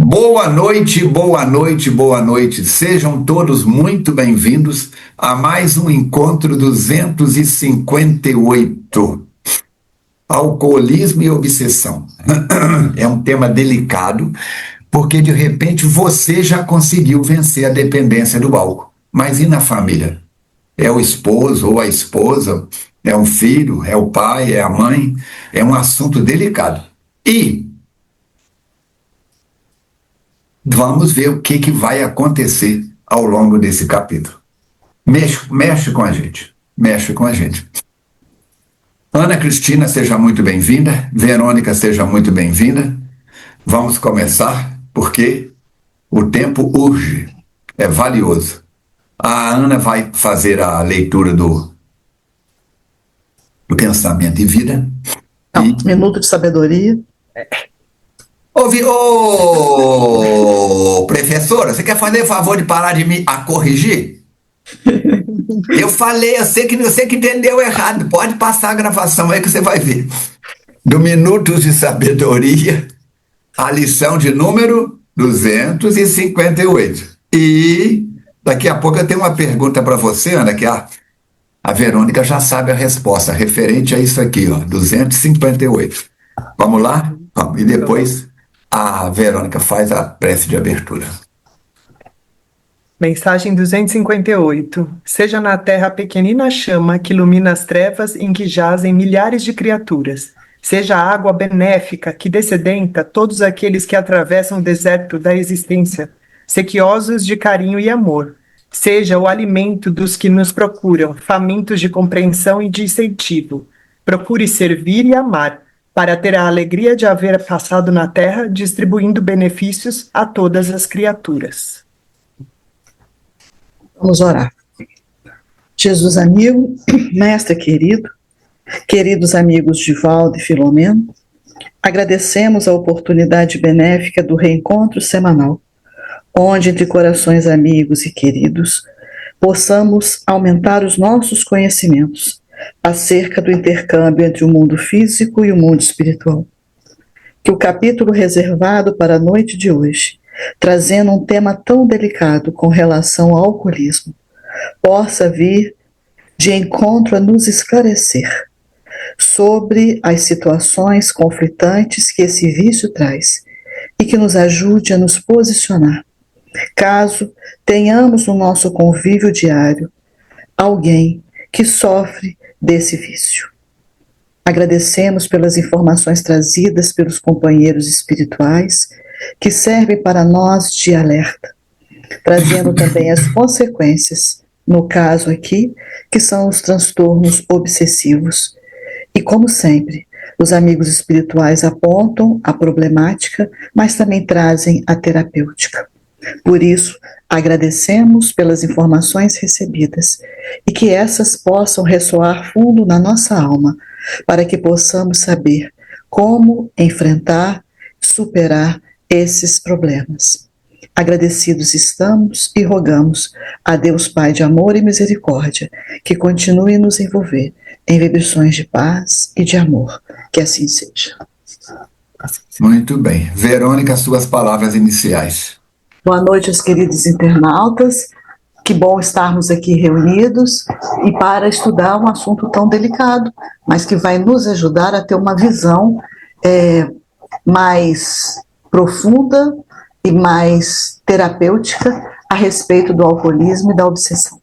Boa noite, boa noite, boa noite. Sejam todos muito bem-vindos a mais um encontro 258. Alcoolismo e obsessão. É um tema delicado, porque de repente você já conseguiu vencer a dependência do álcool. Mas e na família? É o esposo ou a esposa, é um filho, é o pai, é a mãe. É um assunto delicado. E vamos ver o que vai acontecer ao longo desse capítulo. Mexe com a gente. Mexe com a gente. Ana Cristina, seja muito bem-vinda. Verônica, seja muito bem-vinda. Vamos começar, porque o tempo urge, é valioso. A Ana vai fazer a leitura do pensamento e vida. Não, minuto de sabedoria. Ô, professora, você quer fazer o favor de parar de me corrigir? Eu falei, eu sei que você que entendeu errado. Pode passar a gravação aí que você vai ver. Do Minutos de Sabedoria, a lição de número 258. E daqui a pouco eu tenho uma pergunta para você, Ana, que a Verônica já sabe a resposta, referente a isso aqui, ó, 258. Vamos lá? Vamos. E depois a Verônica faz a prece de abertura. Mensagem 258. Seja na terra a pequenina chama que ilumina as trevas em que jazem milhares de criaturas. Seja a água benéfica que dessedenta todos aqueles que atravessam o deserto da existência, sequiosos de carinho e amor. Seja o alimento dos que nos procuram, famintos de compreensão e de incentivo. Procure servir e amar, para ter a alegria de haver passado na terra, distribuindo benefícios a todas as criaturas. Vamos orar. Jesus amigo, mestre querido, queridos amigos Divaldo e Filomeno, agradecemos a oportunidade benéfica do reencontro semanal, onde entre corações amigos e queridos possamos aumentar os nossos conhecimentos acerca do intercâmbio entre o mundo físico e o mundo espiritual. Que o capítulo reservado para a noite de hoje, trazendo um tema tão delicado com relação ao alcoolismo, possa vir de encontro a nos esclarecer sobre as situações conflitantes que esse vício traz e que nos ajude a nos posicionar, caso tenhamos no nosso convívio diário alguém que sofre desse vício. Agradecemos pelas informações trazidas pelos companheiros espirituais, que servem para nós de alerta, trazendo também as consequências, no caso aqui, que são os transtornos obsessivos. E como sempre, os amigos espirituais apontam a problemática, mas também trazem a terapêutica. Por isso, agradecemos pelas informações recebidas e que essas possam ressoar fundo na nossa alma, para que possamos saber como enfrentar, superar esses problemas. Agradecidos estamos e rogamos a Deus Pai de amor e misericórdia que continue a nos envolver em vibrações de paz e de amor. Que assim seja. Muito bem. Verônica, suas palavras iniciais. Boa noite aos queridos internautas. Que bom estarmos aqui reunidos e para estudar um assunto tão delicado, mas que vai nos ajudar a ter uma visão mais profunda e mais terapêutica a respeito do alcoolismo e da obsessão.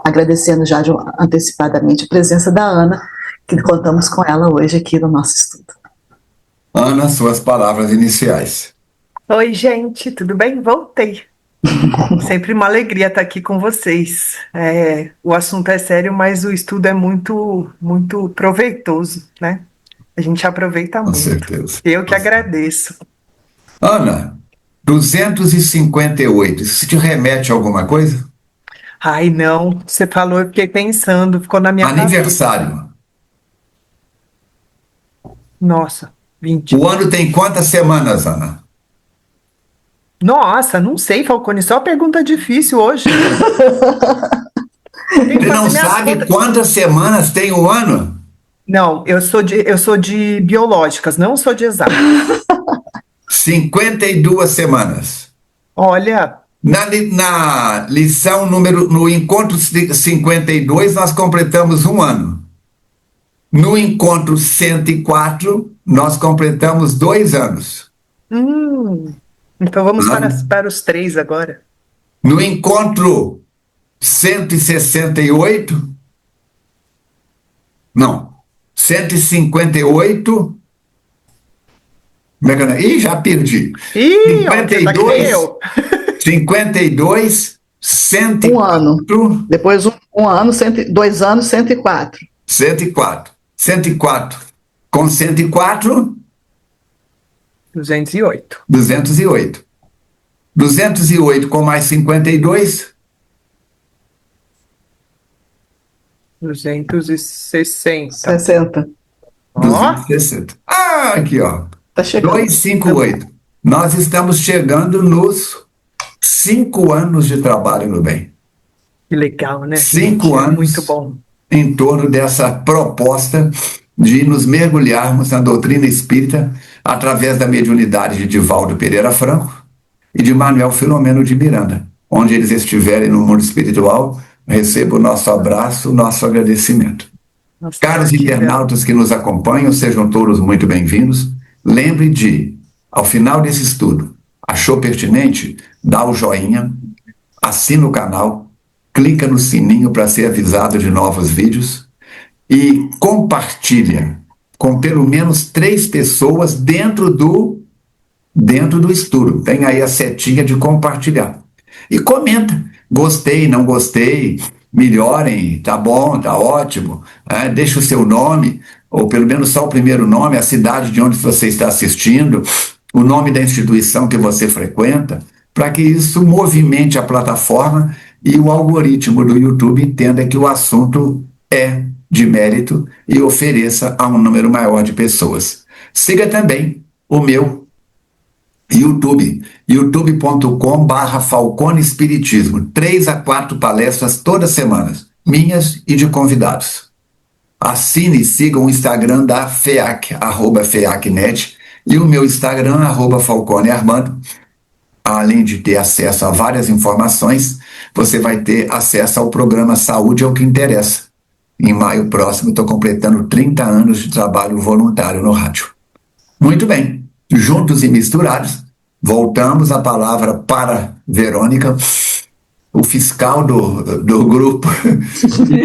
Agradecendo já antecipadamente a presença da Ana, que contamos com ela hoje aqui no nosso estudo. Ana, suas palavras iniciais. Oi, gente, tudo bem? Voltei. Sempre uma alegria estar aqui com vocês. O assunto é sério, mas o estudo é muito, muito proveitoso, né? A gente aproveita muito. Com certeza. Eu que agradeço. Ana, 258, isso te remete a alguma coisa? Ai, não. Você falou, eu fiquei pensando, ficou na minha Aniversário. cabeça. Nossa, 20. O ano tem quantas semanas, Ana? Nossa, não sei, Falcone, só pergunta difícil hoje. Ele não sabe quantas semanas tem o ano? Não, eu sou de biológicas, não sou de exatas. 52 semanas. Olha, Na lição no encontro 52, nós completamos um ano. No encontro 104, nós completamos 2 anos. então vamos Ah. para os 3 agora. No encontro 168, não, 158, como é que eu... Ih, já perdi. Ih, ó, você tá que nem 52, eu. 52, Um ano. 104, Depois um ano, 2 anos, 104. 104. 104 com 104, 208. 208. 208 com mais 52, 260. 60. Ó, 260. Ah, aqui, ó. Tá chegando. 258. Nós estamos chegando nos 5 anos de trabalho no bem. que legal, né? 5 gente? anos. Muito bom. Em torno dessa proposta de nos mergulharmos na doutrina espírita através da mediunidade de Divaldo Pereira Franco e de Manuel Filomeno de Miranda. Onde eles estiverem no mundo espiritual, receba o nosso abraço, o nosso agradecimento. Nossa, Caros que internautas que nos acompanham, sejam todos muito bem-vindos. Lembre de, ao final desse estudo, achou pertinente? Dá o joinha, assina o canal, clica no sininho para ser avisado de novos vídeos e compartilha com pelo menos 3 pessoas dentro do estudo. Tem aí a setinha de compartilhar. E comenta. Gostei, não gostei, melhorem, tá bom, tá ótimo. Deixa o seu nome, ou pelo menos só o primeiro nome, a cidade de onde você está assistindo, o nome da instituição que você frequenta, para que isso movimente a plataforma e o algoritmo do YouTube entenda que o assunto é de mérito e ofereça a um número maior de pessoas. Siga também o meu YouTube, youtube.com/Falcone Espiritismo. 3 a 4 palestras todas as semanas, minhas e de convidados. Assine e siga o Instagram da FEAC, @FEACnet, e o meu Instagram, @FalconeArmando. Além de ter acesso a várias informações, você vai ter acesso ao programa Saúde é o que Interessa. Em maio próximo, estou completando 30 anos de trabalho voluntário no rádio. Muito bem, juntos e misturados, voltamos a palavra para Verônica, o fiscal do grupo.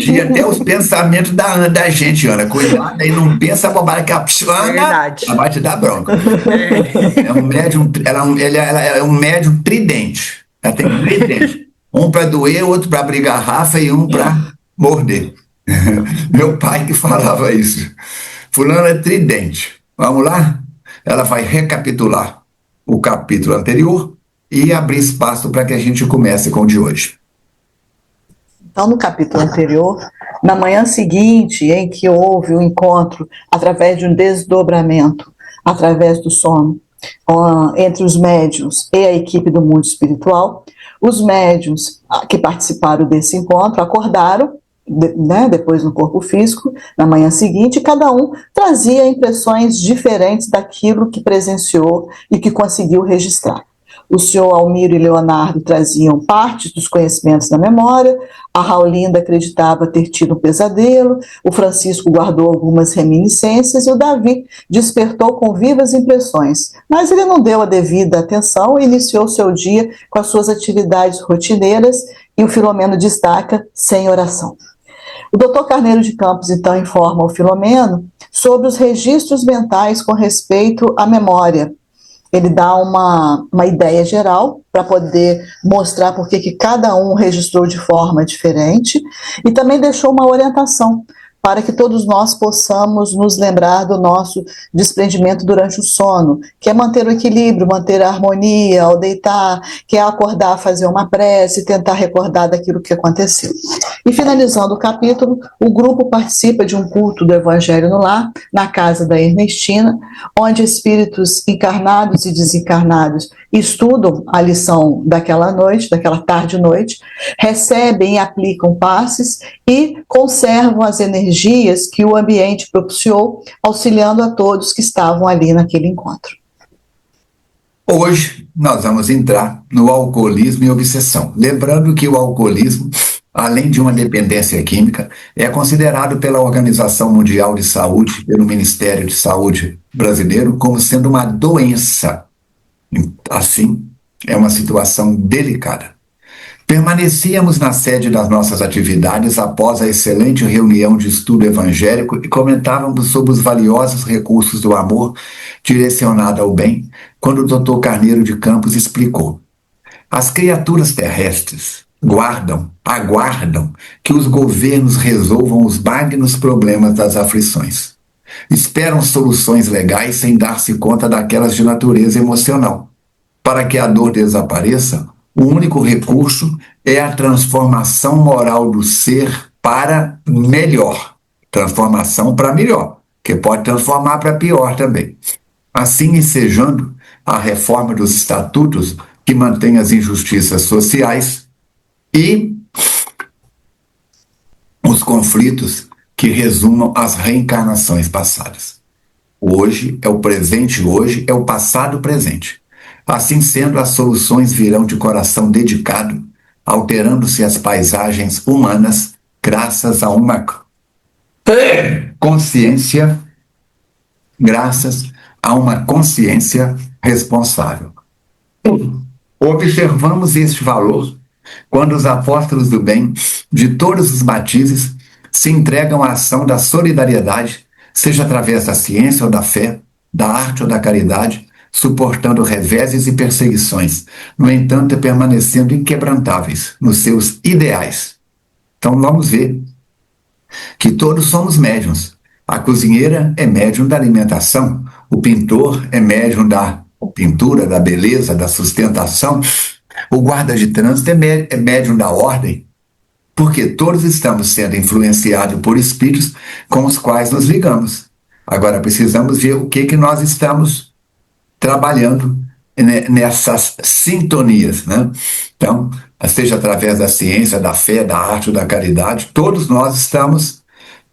Tinha até os pensamentos da gente, Ana. Cuidado aí, não pensa bobagem que a Ana Verdade. vai te dar bronca. É um médium, ele é um médium tridente. Ela tem 3 dentes. Um para doer, outro para abrir garrafa e um para morder. Meu pai que falava isso. Fulano é tridente. Vamos lá? Ela vai recapitular o capítulo anterior e abrir espaço para que a gente comece com o de hoje. Então, no capítulo anterior, na manhã seguinte, em que houve o encontro através de um desdobramento, através do sono, entre os médiuns e a equipe do mundo espiritual, os médiuns que participaram desse encontro acordaram, depois no corpo físico, na manhã seguinte, cada um trazia impressões diferentes daquilo que presenciou e que conseguiu registrar. O senhor Almiro e Leonardo traziam partes dos conhecimentos da memória, a Raulinda acreditava ter tido um pesadelo, o Francisco guardou algumas reminiscências e o Davi despertou com vivas impressões, mas ele não deu a devida atenção e iniciou seu dia com as suas atividades rotineiras e o Filomeno destaca sem oração. O Dr. Carneiro de Campos, então, informa ao Filomeno sobre os registros mentais com respeito à memória. Ele dá uma ideia geral para poder mostrar por que cada um registrou de forma diferente e também deixou uma orientação para que todos nós possamos nos lembrar do nosso desprendimento durante o sono, que é manter o equilíbrio, manter a harmonia ao deitar, que é acordar, fazer uma prece, tentar recordar daquilo que aconteceu. E finalizando o capítulo, o grupo participa de um culto do Evangelho no Lar, na casa da Ernestina, onde espíritos encarnados e desencarnados estudam a lição daquela noite, daquela tarde e noite, recebem e aplicam passes e conservam as energias que o ambiente propiciou, auxiliando a todos que estavam ali naquele encontro. Hoje nós vamos entrar no alcoolismo e obsessão. Lembrando que o alcoolismo, além de uma dependência química, é considerado pela Organização Mundial de Saúde, pelo Ministério de Saúde brasileiro, como sendo uma doença. Assim, é uma situação delicada. Permanecíamos na sede das nossas atividades após a excelente reunião de estudo evangélico e comentávamos sobre os valiosos recursos do amor direcionado ao bem, quando o Dr. Carneiro de Campos explicou: as criaturas terrestres aguardam que os governos resolvam os magnos problemas das aflições. Esperam soluções legais sem dar-se conta daquelas de natureza emocional. Para que a dor desapareça, o único recurso é a transformação moral do ser para melhor. Transformação para melhor, que pode transformar para pior também. Assim ensejando a reforma dos estatutos que mantém as injustiças sociais e os conflitos que resumam as reencarnações passadas. Hoje é o presente, hoje é o passado presente. Assim sendo, as soluções virão de coração dedicado, alterando-se as paisagens humanas, graças a uma consciência, responsável. Observamos este valor quando os apóstolos do bem, de todos os matizes, se entregam à ação da solidariedade, seja através da ciência ou da fé, da arte ou da caridade, suportando reveses e perseguições, no entanto, permanecendo inquebrantáveis nos seus ideais. Então vamos ver que todos somos médiuns. A cozinheira é médium da alimentação, o pintor é médium da pintura, da beleza, da sustentação, o guarda de trânsito é médium da ordem, porque todos estamos sendo influenciados por espíritos com os quais nos ligamos. Agora precisamos ver o que nós estamos trabalhando nessas sintonias, né? Então, seja através da ciência, da fé, da arte ou da caridade, todos nós estamos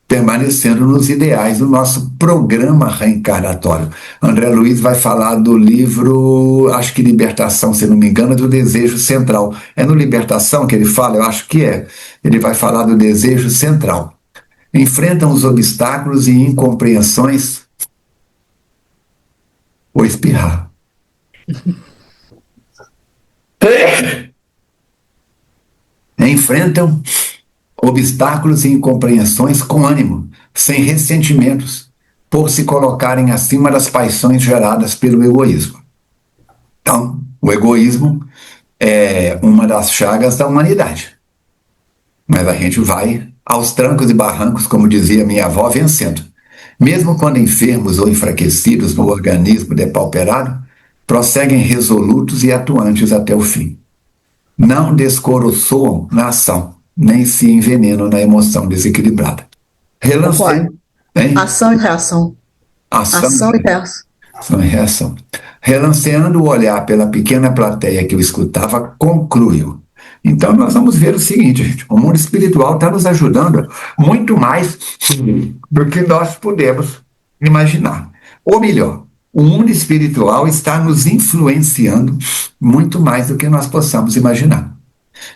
permanecendo nos ideais do nosso programa reencarnatório. André Luiz vai falar do livro, acho que Libertação, se não me engano, do desejo central. É no Libertação que ele fala? Eu acho que é. Ele vai falar do desejo central. Enfrentam os obstáculos e incompreensões. Vou espirrar. Enfrentam obstáculos e incompreensões com ânimo, sem ressentimentos, por se colocarem acima das paixões geradas pelo egoísmo. Então, o egoísmo é uma das chagas da humanidade. Mas a gente vai aos trancos e barrancos, como dizia minha avó, vencendo. Mesmo quando enfermos ou enfraquecidos no organismo depauperado, prosseguem resolutos e atuantes até o fim. Não descoroçoam na ação, nem se envenenam na emoção desequilibrada. Ação e reação. Ação e reação. Ação e reação. Relanceando o olhar pela pequena plateia que o escutava, concluiu. Então nós vamos ver o seguinte, gente, o mundo espiritual está nos ajudando muito mais do que nós podemos imaginar. Ou melhor, o mundo espiritual está nos influenciando muito mais do que nós possamos imaginar.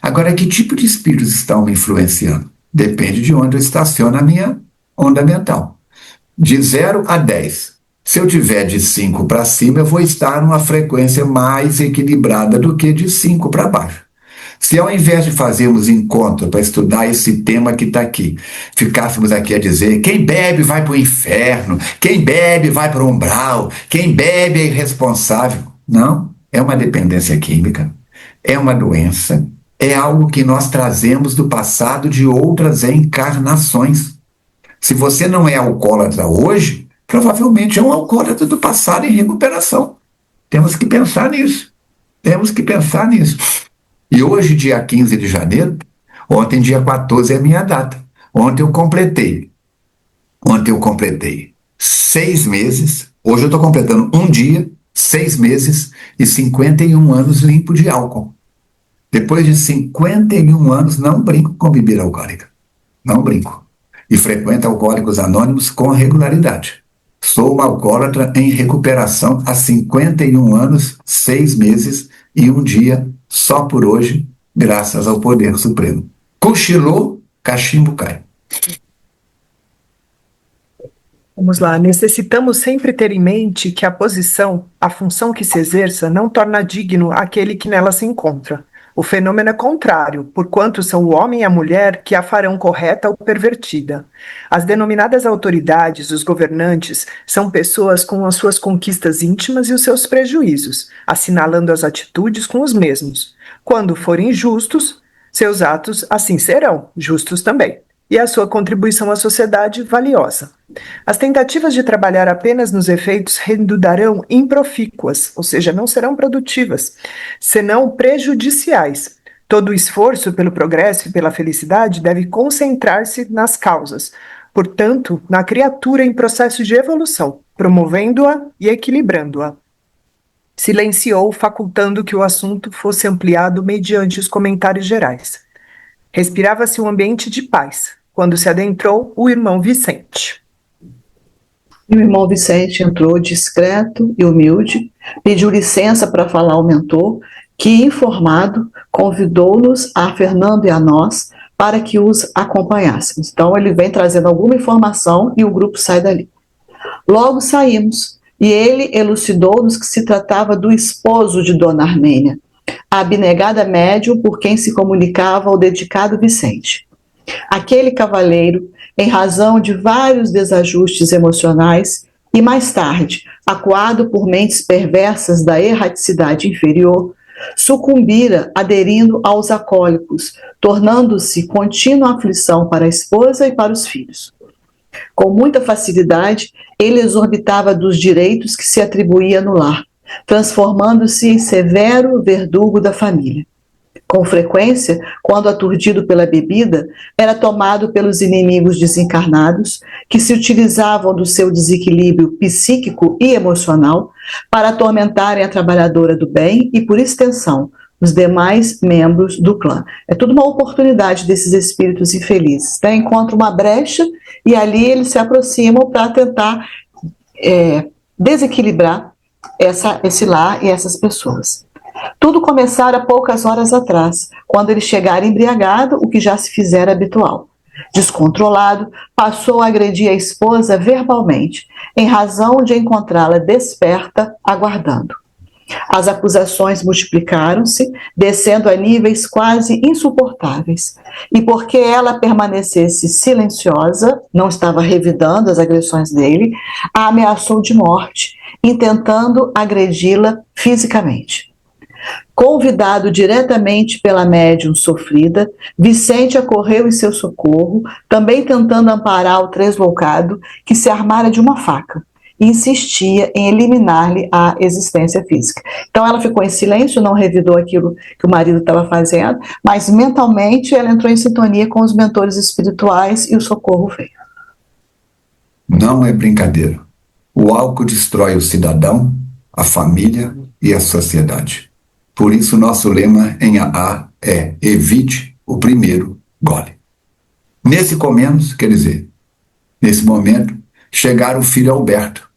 Agora, que tipo de espíritos estão me influenciando? Depende de onde eu estaciono a minha onda mental. De 0 a 10. Se eu tiver de 5 para cima, eu vou estar numa frequência mais equilibrada do que de 5 para baixo. Se ao invés de fazermos encontro para estudar esse tema que está aqui, ficássemos aqui a dizer quem bebe vai para o inferno, quem bebe vai para o umbral, quem bebe é irresponsável. Não, é uma dependência química, é uma doença, é algo que nós trazemos do passado de outras encarnações. Se você não é alcoólatra hoje, provavelmente é um alcoólatra do passado em recuperação. Temos que pensar nisso. E hoje, dia 15 de janeiro, ontem, dia 14, é a minha data. Ontem eu completei 6 meses, hoje eu estou completando um dia, 6 meses e 51 anos limpo de álcool. Depois de 51 anos, não brinco com bebida alcoólica. Não brinco. E frequento Alcoólicos Anônimos com regularidade. Sou uma alcoólatra em recuperação há 51 anos, 6 meses e 1 dia, só por hoje, graças ao Poder Supremo. Cochilou, cachimbo cai. Vamos lá. Necessitamos sempre ter em mente que a posição, a função que se exerça, não torna digno aquele que nela se encontra. O fenômeno é contrário, porquanto são o homem e a mulher que a farão correta ou pervertida. As denominadas autoridades, os governantes, são pessoas com as suas conquistas íntimas e os seus prejuízos, assinalando as atitudes com os mesmos. Quando forem justos, seus atos assim serão, justos também, e a sua contribuição à sociedade valiosa. As tentativas de trabalhar apenas nos efeitos redundarão improfícuas, ou seja, não serão produtivas, senão prejudiciais. Todo o esforço pelo progresso e pela felicidade deve concentrar-se nas causas, portanto, na criatura em processo de evolução, promovendo-a e equilibrando-a. Silenciou, facultando que o assunto fosse ampliado mediante os comentários gerais. Respirava-se um ambiente de paz, quando se adentrou o irmão Vicente. E o irmão Vicente entrou discreto e humilde, pediu licença para falar ao mentor, que, informado, convidou-nos, a Fernando e a nós, para que os acompanhássemos. Então, ele vem trazendo alguma informação e o grupo sai dali. Logo saímos, e ele elucidou-nos que se tratava do esposo de Dona Armênia, a abnegada médium por quem se comunicava o dedicado Vicente. Aquele cavaleiro, em razão de vários desajustes emocionais e, mais tarde, acuado por mentes perversas da erraticidade inferior, sucumbira aderindo aos acólicos, tornando-se contínua aflição para a esposa e para os filhos. Com muita facilidade, ele exorbitava dos direitos que se atribuía no lar, transformando-se em severo verdugo da família. Com frequência, quando aturdido pela bebida, era tomado pelos inimigos desencarnados, que se utilizavam do seu desequilíbrio psíquico e emocional para atormentarem a trabalhadora do bem e, por extensão, os demais membros do clã. É tudo uma oportunidade desses espíritos infelizes. Né? Encontram uma brecha e ali eles se aproximam para tentar desequilibrar esse lar e essas pessoas. Tudo começara poucas horas atrás, quando ele chegara embriagado, o que já se fizera habitual. Descontrolado, passou a agredir a esposa verbalmente, em razão de encontrá-la desperta, aguardando. As acusações multiplicaram-se, descendo a níveis quase insuportáveis. E porque ela permanecesse silenciosa, não estava revidando as agressões dele, a ameaçou de morte, intentando agredi-la fisicamente. Convidado diretamente pela médium sofrida, Vicente acorreu em seu socorro, também tentando amparar o tresloucado, que se armara de uma faca, e insistia em eliminar-lhe a existência física. Então ela ficou em silêncio, não revidou aquilo que o marido estava fazendo, mas mentalmente ela entrou em sintonia com os mentores espirituais e o socorro veio. Não é brincadeira. O álcool destrói o cidadão, a família e a sociedade. Por isso, nosso lema em AA é: evite o primeiro gole. Nesse momento, chegara o filho Alberto,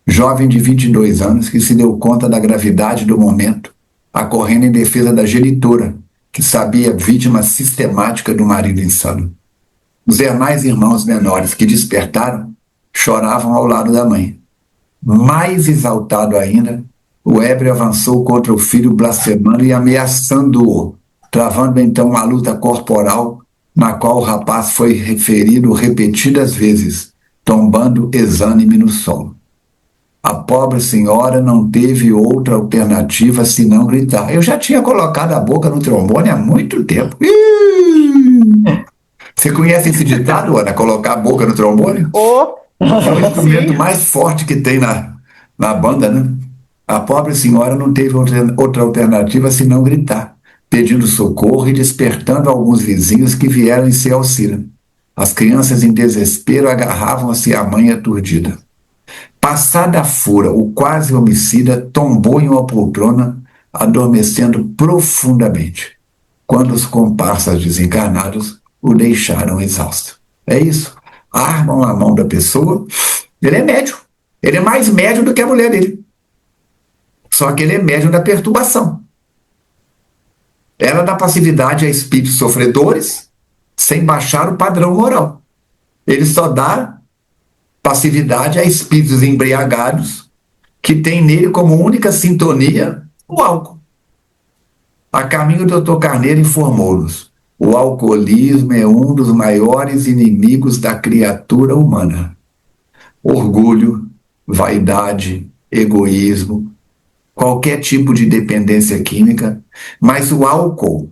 jovem de 22 anos, que se deu conta da gravidade do momento, acorrendo em defesa da genitora, que sabia vítima sistemática do marido insano. Os demais irmãos menores que despertaram choravam ao lado da mãe. Mais exaltado ainda, o ébrio avançou contra o filho, blasfemando e ameaçando-o, travando então uma luta corporal, na qual o rapaz foi ferido repetidas vezes, tombando exânime no solo. A pobre senhora não teve outra alternativa senão gritar. Eu já tinha colocado a boca no trombone há muito tempo. Você conhece esse ditado, Ana? Colocar a boca no trombone? É o instrumento mais forte que tem na banda, né? A pobre senhora não teve outra alternativa senão gritar, pedindo socorro e despertando alguns vizinhos que vieram em seu auxílio. As crianças em desespero agarravam-se à mãe aturdida. Passada a fúria, o quase homicida tombou em uma poltrona, adormecendo profundamente, quando os comparsas desencarnados o deixaram exausto. É isso. Armam a mão da pessoa, ele é médium. Ele é mais médium do que a mulher dele. Só que ele é médium da perturbação. Ela dá passividade a espíritos sofredores sem baixar o padrão moral. Ele só dá passividade a espíritos embriagados que tem nele como única sintonia o álcool. A caminho do Dr. Carneiro informou-nos: o alcoolismo é um dos maiores inimigos da criatura humana. Orgulho, vaidade, egoísmo, qualquer tipo de dependência química, mas o álcool,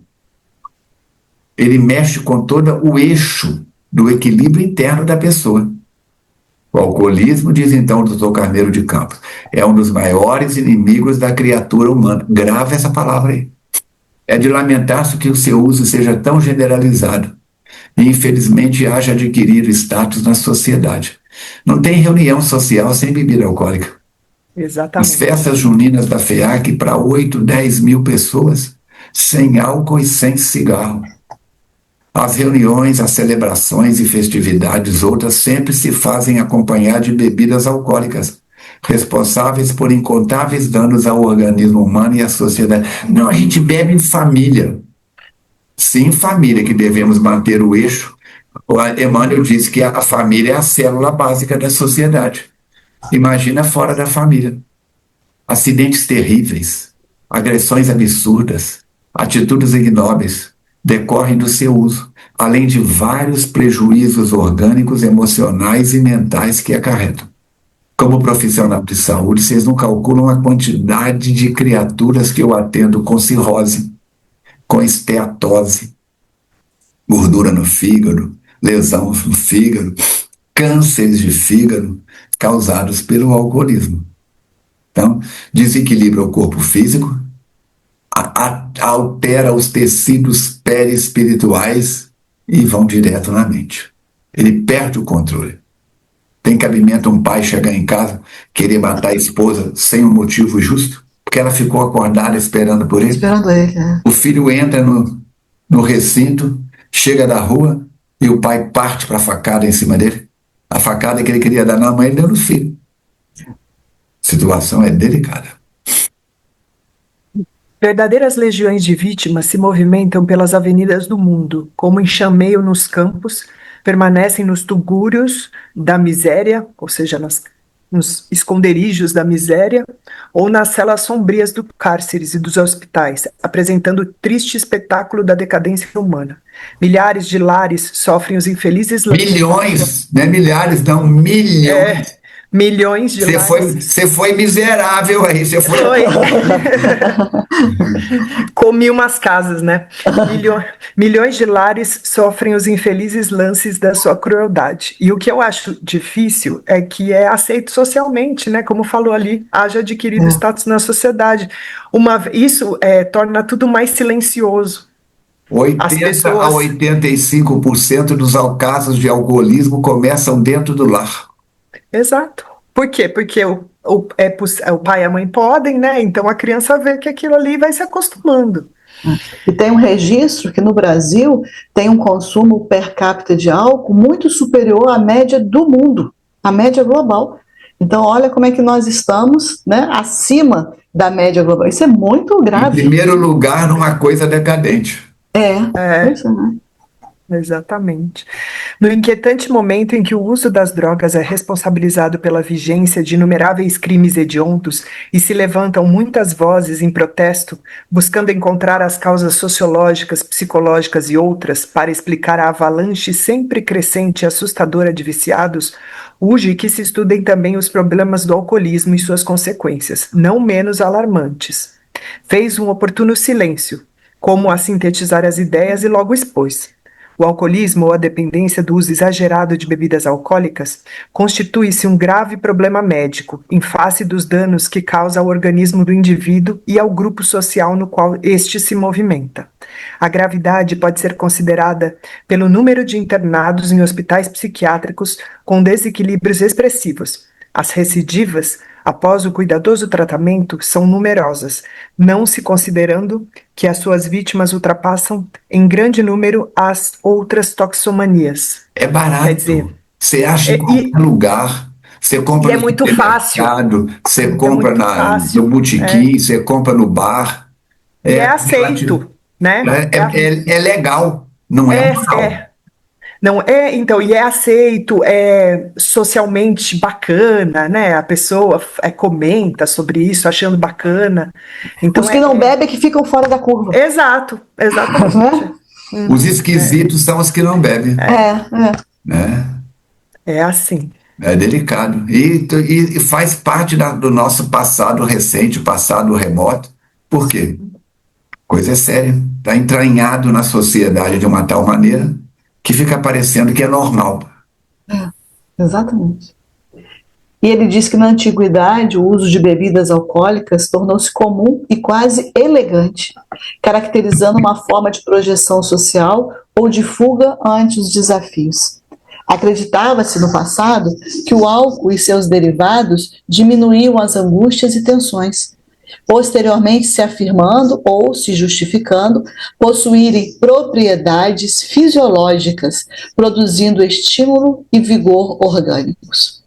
ele mexe com todo o eixo do equilíbrio interno da pessoa. O alcoolismo, diz então o Dr. Carneiro de Campos, é um dos maiores inimigos da criatura humana. Grave essa palavra aí. É de lamentar-se que o seu uso seja tão generalizado e, infelizmente, haja adquirido status na sociedade. Não tem reunião social sem bebida alcoólica. Exatamente. As festas juninas da FEAC para 8, 10 mil pessoas, sem álcool e sem cigarro. As reuniões, as celebrações e festividades outras sempre se fazem acompanhar de bebidas alcoólicas, responsáveis por incontáveis danos ao organismo humano e à sociedade. Não, a gente bebe em família. Sim, em família, que devemos manter o eixo. O Emmanuel disse que a família é a célula básica da sociedade. Imagina fora da família. Acidentes terríveis, agressões absurdas, atitudes ignóbeis decorrem do seu uso, além de vários prejuízos orgânicos, emocionais e mentais que acarretam. Como profissional de saúde, vocês não calculam a quantidade de criaturas que eu atendo com cirrose, com esteatose, gordura no fígado, lesão no fígado, cânceres de fígado causados pelo alcoolismo. Então, desequilibra o corpo físico, altera os tecidos perispirituais e vão direto na mente. Ele perde o controle. Tem cabimento um pai chegar em casa, querer matar a esposa sem um motivo justo, porque ela ficou acordada esperando por ele? Esperando ele, é. O filho entra no recinto, chega da rua e o pai parte para a facada em cima dele. A facada que ele queria dar na mãe, ele deu no filho. A situação é delicada. Verdadeiras legiões de vítimas se movimentam pelas avenidas do mundo, como enxameio nos campos, permanecem nos tugúrios da miséria, ou seja, nos esconderijos da miséria, ou nas celas sombrias dos cárceres e dos hospitais, apresentando o triste espetáculo da decadência humana. Milhares de lares sofrem os infelizes... Milhões, não é milhares, não, milhões. Milhões de lares. Você foi miserável aí, você foi... Comi umas casas, né? Milhões de lares sofrem os infelizes lances da sua crueldade. E o que eu acho difícil é que é aceito socialmente, né? Como falou ali, haja adquirido status na sociedade. Isso torna tudo mais silencioso. 80 a 85% dos casos de alcoolismo começam dentro do lar. Exato. Por quê? Porque o pai e a mãe podem, né? Então a criança vê que aquilo ali vai se acostumando. E tem um registro que no Brasil tem um consumo per capita de álcool muito superior à média do mundo, à média global. Então olha como é que nós estamos, né, acima da média global. Isso é muito grave. Em primeiro lugar, numa coisa decadente. Pois é, né? Exatamente. No inquietante momento em que o uso das drogas é responsabilizado pela vigência de inumeráveis crimes hediondos e se levantam muitas vozes em protesto, buscando encontrar as causas sociológicas, psicológicas e outras para explicar a avalanche sempre crescente e assustadora de viciados, urge que se estudem também os problemas do alcoolismo e suas consequências, não menos alarmantes. Fez um oportuno silêncio, como a sintetizar as ideias e logo expôs. O alcoolismo ou a dependência do uso exagerado de bebidas alcoólicas constitui-se um grave problema médico, em face dos danos que causa ao organismo do indivíduo e ao grupo social no qual este se movimenta. A gravidade pode ser considerada pelo número de internados em hospitais psiquiátricos com desequilíbrios expressivos. As recidivas, após o cuidadoso tratamento, são numerosas, não se considerando que as suas vítimas ultrapassam em grande número as outras toxomanias. É barato. Quer dizer, você acha em qualquer lugar Você compra E é no muito fácil. supermercado, você compra muito fácil. no botequim, você compra no bar. E é Relativo. aceito, né? É legal, não é É, moral. é. Não é, então, e é aceito, é socialmente bacana, né? A pessoa comenta sobre isso, achando bacana. Então Os que não bebem é que ficam fora da curva. Exato, exatamente. Os esquisitos são os que não bebem, né? É assim. É delicado. E faz parte do nosso passado recente, passado remoto. Por quê? Coisa séria. Está entranhado na sociedade de uma tal maneira que fica parecendo que é normal. Exatamente. E ele diz que na antiguidade o uso de bebidas alcoólicas tornou-se comum e quase elegante, caracterizando uma forma de projeção social ou de fuga ante os desafios. Acreditava-se no passado que o álcool e seus derivados diminuíam as angústias e tensões, posteriormente se afirmando ou se justificando possuírem propriedades fisiológicas, produzindo estímulo e vigor orgânicos.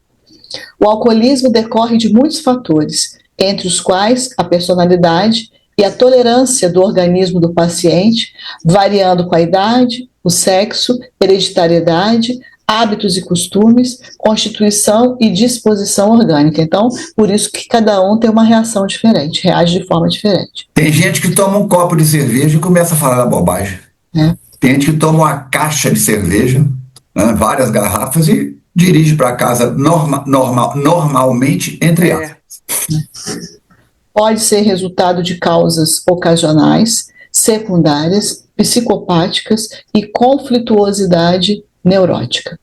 O alcoolismo decorre de muitos fatores, entre os quais a personalidade e a tolerância do organismo do paciente, variando com a idade, o sexo, hereditariedade, hábitos e costumes, constituição e disposição orgânica. Então, por isso que cada um tem uma reação diferente, reage de forma diferente. Tem gente que toma um copo de cerveja e começa a falar bobagem. Tem gente que toma uma caixa de cerveja, né, várias garrafas, e dirige para casa normalmente, entre aspas. Pode ser resultado de causas ocasionais, secundárias, psicopáticas e conflituosidade neurótica.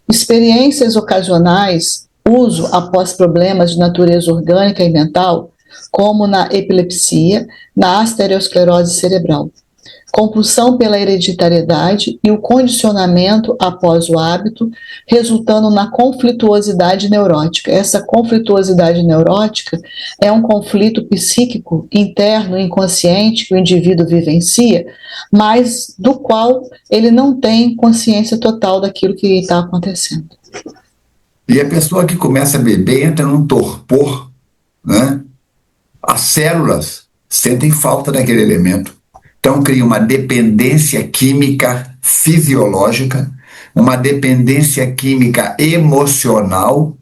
Experiências ocasionais, uso após problemas de natureza orgânica e mental, como na epilepsia, na arteriosclerose cerebral. Compulsão pela hereditariedade e o condicionamento após o hábito, resultando na conflituosidade neurótica. Essa conflituosidade neurótica é um conflito psíquico interno, inconsciente, que o indivíduo vivencia, mas do qual ele não tem consciência total daquilo que está acontecendo. E a pessoa que começa a beber entra num torpor, né? As células sentem falta daquele elemento. Então cria uma dependência química fisiológica, uma dependência química emocional,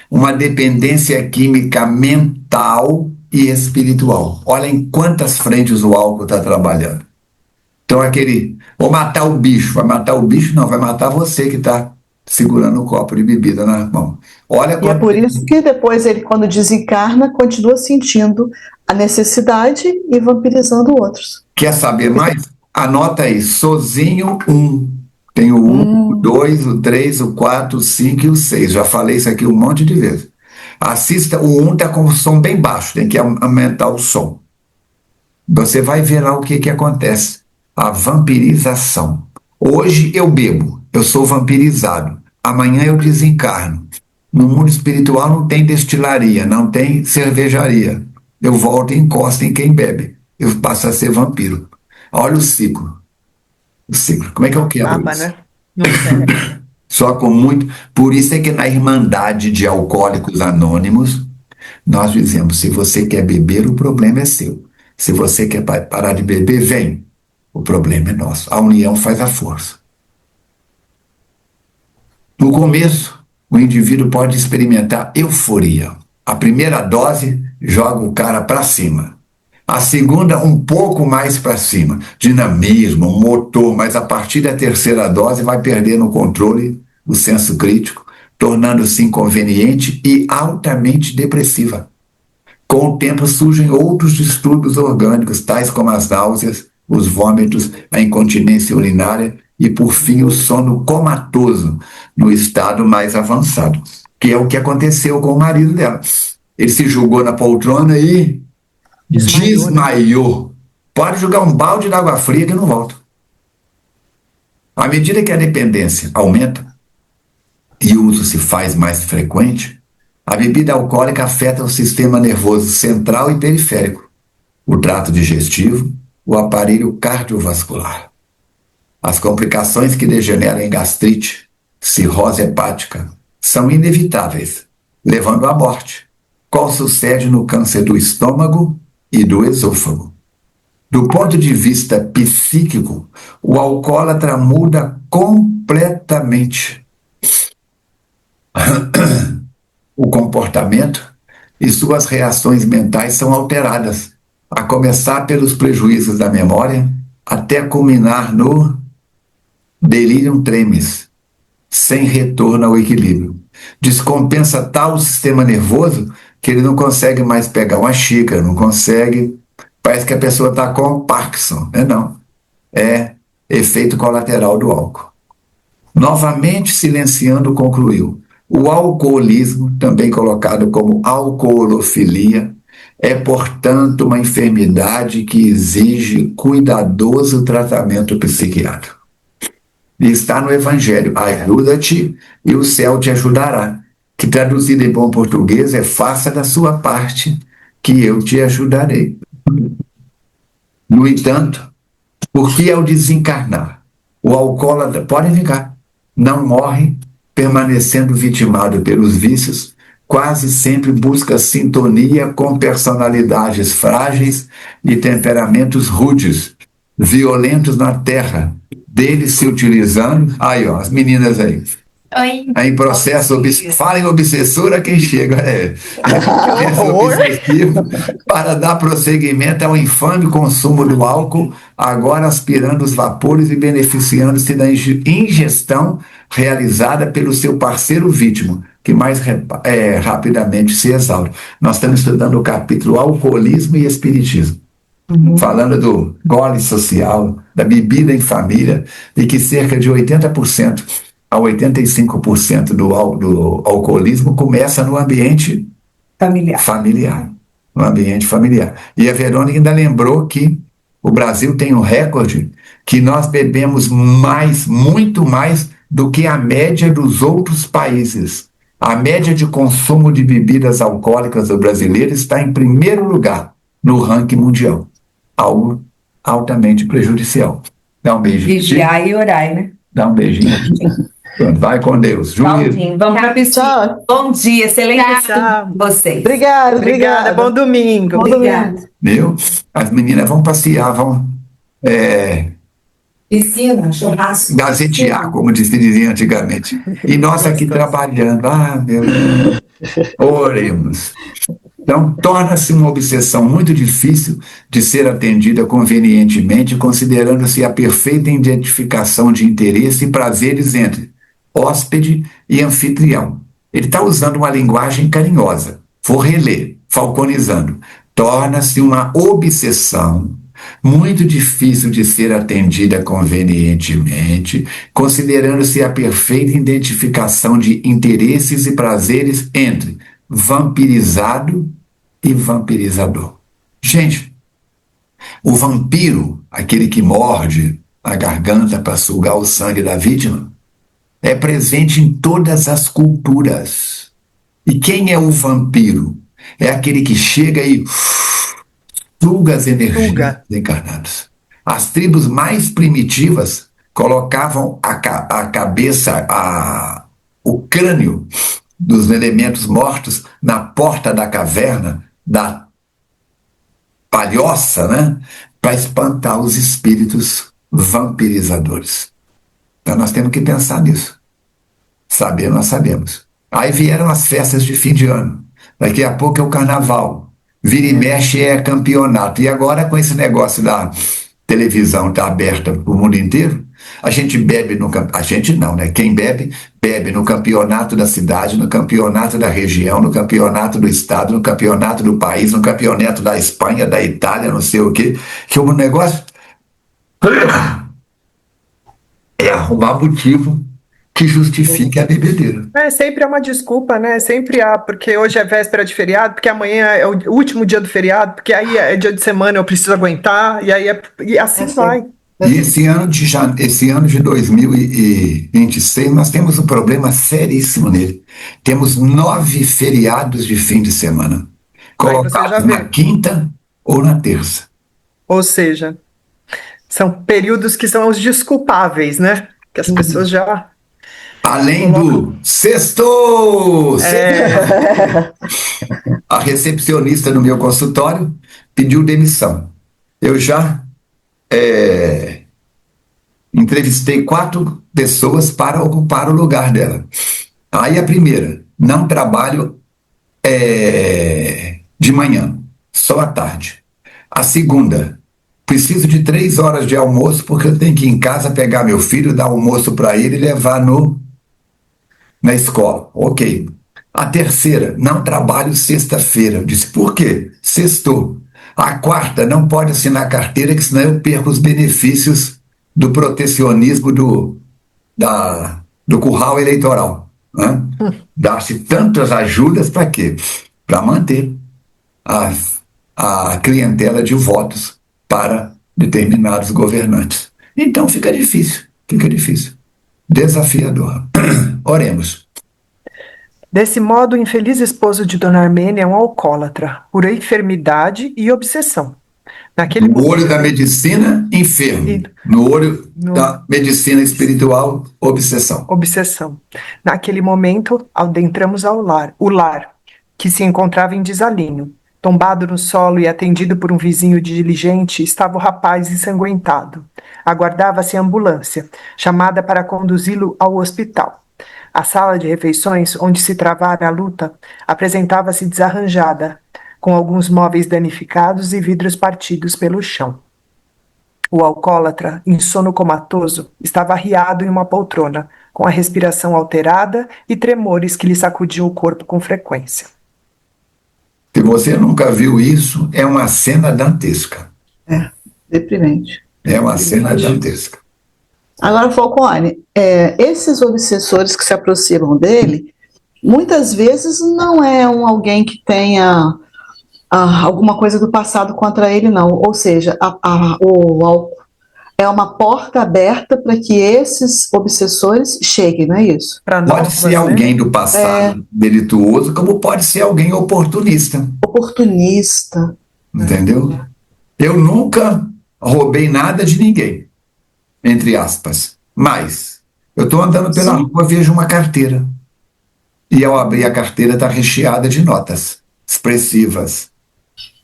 uma dependência química mental e espiritual. Olha em quantas frentes o álcool está trabalhando. Então vou matar o bicho. Vai matar o bicho? Não, vai matar você que está segurando o copo de bebida na mão. Olha e é por isso que depois ele, quando desencarna, continua sentindo a necessidade e vampirizando outros. Quer saber mais? Anota aí, sozinho 1. Tem o 1, o 2, o 3, o 4, o 5 e o 6. Já falei isso aqui um monte de vezes. Assista, o 1 está com o som bem baixo, tem que aumentar o som. Você vai ver lá o que acontece. A vampirização. Hoje eu bebo, eu sou vampirizado. Amanhã eu desencarno. No mundo espiritual não tem destilaria, não tem cervejaria. Eu volto e encosto em quem bebe. Eu passo a ser vampiro. Olha o ciclo. O ciclo. Como é que eu quebro isso? Né? Não sei. Só com muito... Por isso é que na Irmandade de Alcoólicos Anônimos, nós dizemos, se você quer beber, o problema é seu. Se você quer parar de beber, vem. O problema é nosso. A união faz a força. No começo, o indivíduo pode experimentar euforia. A primeira dose joga o cara para cima. A segunda, um pouco mais para cima. Dinamismo, motor, mas a partir da terceira dose vai perdendo o controle, o senso crítico, tornando-se inconveniente e altamente depressiva. Com o tempo surgem outros distúrbios orgânicos, tais como as náuseas, os vômitos, a incontinência urinária e, por fim, o sono comatoso no estado mais avançado, que é o que aconteceu com o marido dela. Ele se jogou na poltrona e desmaiou. Pode jogar um balde de água fria que não volta. À medida que a dependência aumenta e o uso se faz mais frequente, a bebida alcoólica afeta o sistema nervoso central e periférico, o trato digestivo, o aparelho cardiovascular. As complicações que degeneram em gastrite, cirrose hepática, são inevitáveis levando à morte, qual sucede no câncer do estômago e do esôfago. Do ponto de vista psíquico, o alcoólatra muda completamente o comportamento e suas reações mentais são alteradas, a começar pelos prejuízos da memória, até culminar no delirium tremens, sem retorno ao equilíbrio. Descompensa tal o sistema nervoso que ele não consegue mais pegar uma xícara, não consegue. Parece que a pessoa está com Parkinson. Não. É efeito colateral do álcool. Novamente silenciando, concluiu: o alcoolismo, também colocado como alcoolofilia, é, portanto, uma enfermidade que exige cuidadoso tratamento psiquiátrico. E está no Evangelho: ajuda-te e o céu te ajudará. Que traduzido em bom português é: faça da sua parte que eu te ajudarei. No entanto, porque ao desencarnar, o alcoólatra, pode ficar, não morre permanecendo vitimado pelos vícios, quase sempre busca sintonia com personalidades frágeis e temperamentos rudes, violentos na terra, deles se utilizando. Aí, ó, as meninas aí. Oi. Aí, em processo, fala em obsessora quem chega. Processo obsessivo para dar prosseguimento ao infame consumo do álcool, agora aspirando os vapores e beneficiando-se da ingestão realizada pelo seu parceiro vítima, que mais rapidamente se exaure. Nós estamos estudando o capítulo Alcoolismo e Espiritismo. Falando do gole social, da bebida em família, e que cerca de 80% a 85% do alcoolismo começa no ambiente familiar. No ambiente familiar. E a Verônica ainda lembrou que o Brasil tem um recorde que nós bebemos mais, muito mais do que a média dos outros países. A média de consumo de bebidas alcoólicas do brasileiro está em primeiro lugar no ranking mundial. Algo altamente prejudicial. Dá um beijinho. Vigiar e orar, né? Dá um beijinho. Vai com Deus. Juízo. Vamos para a piscina. Bom dia, excelente Tchau. vocês. Obrigada. Bom domingo. Obrigada. Viu? As meninas vão passear, vão Piscina, churrasco. gazetear, como se dizia antigamente. E nós aqui trabalhando. Meu Deus. Oremos. Então, torna-se uma obsessão muito difícil de ser atendida convenientemente, considerando-se a perfeita identificação de interesse e prazeres entre hóspede e anfitrião. Ele está usando uma linguagem carinhosa. Vou reler, falconizando. Torna-se uma obsessão muito difícil de ser atendida convenientemente, considerando-se a perfeita identificação de interesses e prazeres entre vampirizado e vampirizador. Gente, o vampiro, aquele que morde a garganta para sugar o sangue da vítima, é presente em todas as culturas. E quem é o vampiro? É aquele que chega e suga as energias encarnadas. As tribos mais primitivas colocavam a cabeça, o crânio dos elementos mortos na porta da caverna, da palhoça, né? Para espantar os espíritos vampirizadores. Então nós temos que pensar nisso. Saber, nós sabemos. Aí vieram as festas de fim de ano. Daqui a pouco é o carnaval. Vira e mexe é campeonato. E agora com esse negócio da televisão tá aberta para o mundo inteiro, a gente bebe no a gente não, né? Quem bebe, bebe no campeonato da cidade, no campeonato da região, no campeonato do estado, no campeonato do país, no campeonato da Espanha, da Itália, não sei o quê, que o negócio é arrumar motivo que justifique a bebedeira. Sempre é uma desculpa, né? Sempre há, porque hoje é véspera de feriado, porque amanhã é o último dia do feriado, porque aí é dia de semana, eu preciso aguentar, e aí e assim vai. E esse ano de 2026, nós temos um problema seríssimo nele. Temos 9 feriados de fim de semana, colocados na quinta ou na terça. Ou seja, são períodos que são os desculpáveis, né? Que as pessoas já... Além do sextou! A recepcionista no meu consultório pediu demissão. Eu já entrevistei 4 pessoas para ocupar o lugar dela. Aí a primeira, não trabalho de manhã, só à tarde. A segunda, preciso de 3 horas de almoço porque eu tenho que ir em casa pegar meu filho, dar almoço para ele e levar na escola. Ok. A terceira, não trabalho sexta-feira. Eu disse, por quê? Sextou. A quarta, não pode assinar carteira, que senão eu perco os benefícios do protecionismo do curral eleitoral. Né? Dá-se tantas ajudas para quê? Para manter a clientela de votos para determinados governantes. Então fica difícil. Desafiador. Oremos. Desse modo, o infeliz esposo de Dona Armênia é um alcoólatra, por enfermidade e obsessão. No olho da medicina, enfermo. No olho da medicina espiritual, obsessão. Naquele momento, adentramos o lar, que se encontrava em desalinho. Tombado no solo e atendido por um vizinho diligente, estava o rapaz ensanguentado. Aguardava-se a ambulância, chamada para conduzi-lo ao hospital. A sala de refeições, onde se travara a luta, apresentava-se desarranjada, com alguns móveis danificados e vidros partidos pelo chão. O alcoólatra, em sono comatoso, estava arriado em uma poltrona, com a respiração alterada e tremores que lhe sacudiam o corpo com frequência. Se você nunca viu isso, é uma cena dantesca. Deprimente. É uma cena dantesca. Agora, Falcone, esses obsessores que se aproximam dele, muitas vezes não é alguém que tenha alguma coisa do passado contra ele, não. Ou seja, o álcool é uma porta aberta para que esses obsessores cheguem, não é isso? Pode ser alguém do passado delituoso, como pode ser alguém oportunista. Entendeu? Eu nunca roubei nada de ninguém, entre aspas. Mas eu estou andando pela rua, vejo uma carteira. E ao abrir a carteira está recheada de notas expressivas.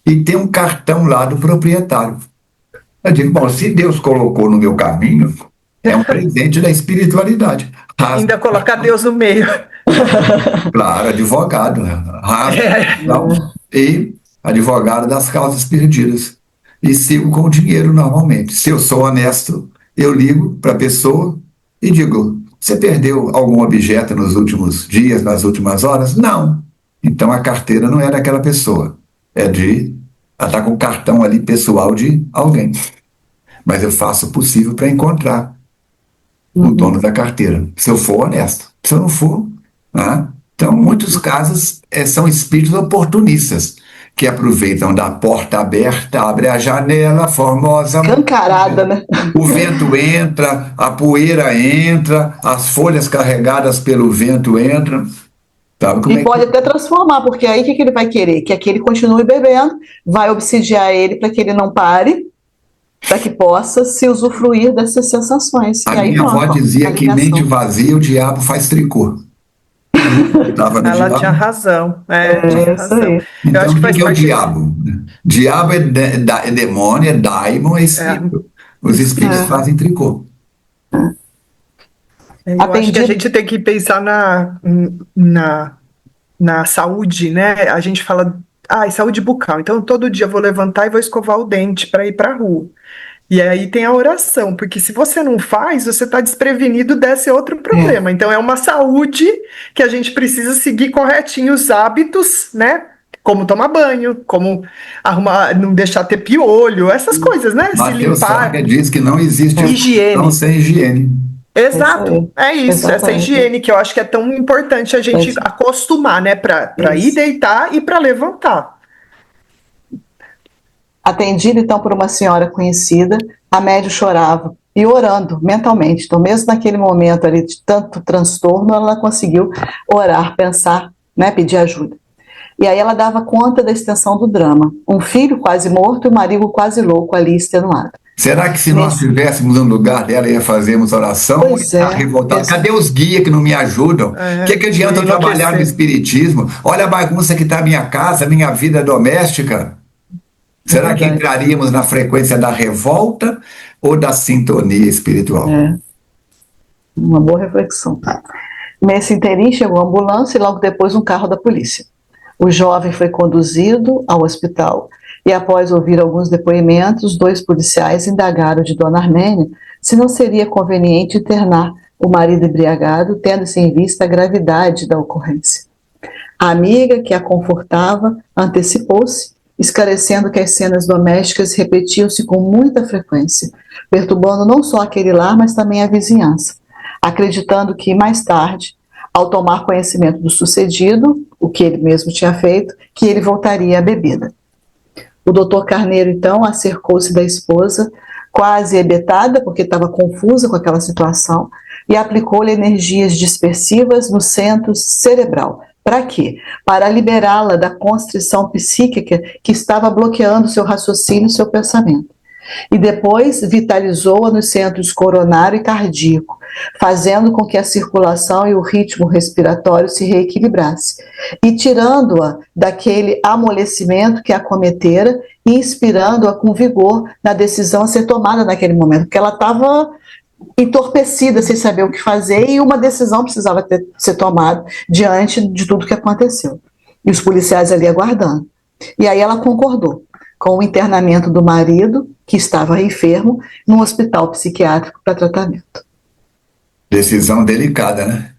E tem um cartão lá do proprietário. Eu digo, bom, se Deus colocou no meu caminho, é um presente da espiritualidade. Ainda colocar Deus no meio. Claro, advogado. E advogado das causas perdidas. E sigo com o dinheiro normalmente. Se eu sou honesto, eu ligo para a pessoa e digo, você perdeu algum objeto nos últimos dias, nas últimas horas? Não. Então a carteira não é daquela pessoa. Ela está com o cartão ali pessoal de alguém. Mas eu faço o possível para encontrar o dono da carteira, se eu for honesto. Se eu não for, então muitos casos são espíritos oportunistas, que aproveitam da porta aberta, abre a janela formosa. Cancarada, né? O vento entra, a poeira entra, as folhas carregadas pelo vento entram. E pode até transformar, porque aí o que ele vai querer? Que aquele continue bebendo, vai obsidiar ele para que ele não pare, para que possa se usufruir dessas sensações. A minha avó dizia que mente vazia o diabo faz tricô. Ela tinha razão. Tinha razão. Então, o que é o diabo? Diabo é demônio, é daimon, é espírito. Os espíritos fazem tricô. Eu acho que a gente tem que pensar na saúde, né? A gente fala, saúde bucal. Então, todo dia eu vou levantar e vou escovar o dente para ir para a rua. E aí tem a oração, porque se você não faz, você está desprevenido desse outro problema. Então, é uma saúde que a gente precisa seguir corretinho os hábitos, né? Como tomar banho, como arrumar, não deixar ter piolho, essas coisas, né? Se limpar. Diz que não existe higiene sem higiene. Exato, é isso, essa higiene que eu acho que é tão importante a gente acostumar, né, para ir deitar e para levantar. Atendido então por uma senhora conhecida, a médium chorava e orando mentalmente. Então, mesmo naquele momento ali de tanto transtorno, ela conseguiu orar, pensar, né, pedir ajuda. E aí ela dava conta da extensão do drama. Um filho quase morto e um marido quase louco ali extenuado. Será que se nós Nesse- estivéssemos no lugar dela, ia fazermos oração? Ou ia Pois estar é, revoltado? Cadê os guias que não me ajudam? O que adianta eu trabalhar no enlouquecer. espiritismo? Olha a bagunça que está a minha casa, minha vida doméstica. é Será que verdade. entraríamos na frequência da revolta ou da sintonia espiritual? É, uma boa reflexão. Nesse interim chegou a ambulância e logo depois um carro da polícia. O jovem foi conduzido ao hospital e, após ouvir alguns depoimentos, 2 policiais indagaram de Dona Armênia se não seria conveniente internar o marido embriagado, tendo-se em vista a gravidade da ocorrência. A amiga, que a confortava, antecipou-se, esclarecendo que as cenas domésticas repetiam-se com muita frequência, perturbando não só aquele lar, mas também a vizinhança, acreditando que, mais tarde, ao tomar conhecimento do sucedido, o que ele mesmo tinha feito, que ele voltaria à bebida. O doutor Carneiro, então, acercou-se da esposa, quase hebetada, porque estava confusa com aquela situação, e aplicou-lhe energias dispersivas no centro cerebral. Para quê? Para liberá-la da constrição psíquica que estava bloqueando seu raciocínio e seu pensamento. E depois vitalizou-a nos centros coronário e cardíaco, fazendo com que a circulação e o ritmo respiratório se reequilibrasse, e tirando-a daquele amolecimento que a acometera e inspirando-a com vigor na decisão a ser tomada naquele momento, porque ela estava entorpecida, sem saber o que fazer, e uma decisão precisava ser tomada diante de tudo que aconteceu. E os policiais ali aguardando. E aí ela concordou com o internamento do marido, que estava enfermo, num hospital psiquiátrico para tratamento. Decisão delicada, né?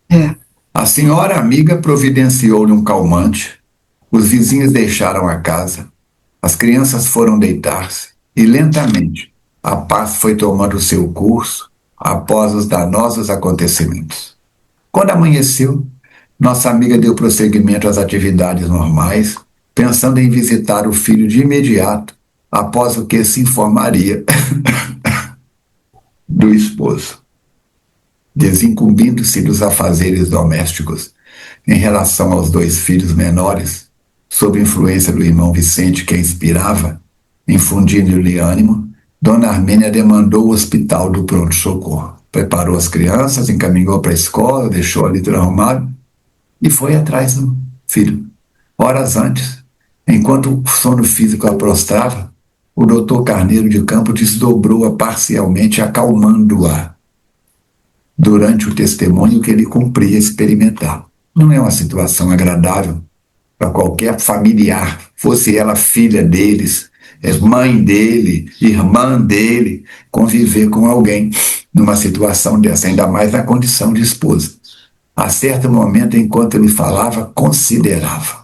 É. A senhora amiga providenciou-lhe um calmante, os vizinhos deixaram a casa, as crianças foram deitar-se e lentamente a paz foi tomando seu curso após os danosos acontecimentos. Quando amanheceu, nossa amiga deu prosseguimento às atividades normais, pensando em visitar o filho de imediato, após o que se informaria do esposo, desincumbindo-se dos afazeres domésticos. Em relação aos 2 filhos menores, sob influência do irmão Vicente, que a inspirava, infundindo-lhe ânimo, Dona Armênia demandou o hospital do pronto-socorro. Preparou as crianças, encaminhou para a escola, deixou ali tudo arrumado e foi atrás do filho. Horas antes, enquanto o sono físico a prostrava, o doutor Carneiro de Campos desdobrou-a parcialmente, acalmando-a durante o testemunho que ele cumpria experimentar. Não é uma situação agradável para qualquer familiar, fosse ela filha deles, mãe dele, irmã dele, conviver com alguém numa situação dessa, ainda mais na condição de esposa. A certo momento, enquanto ele falava, considerava.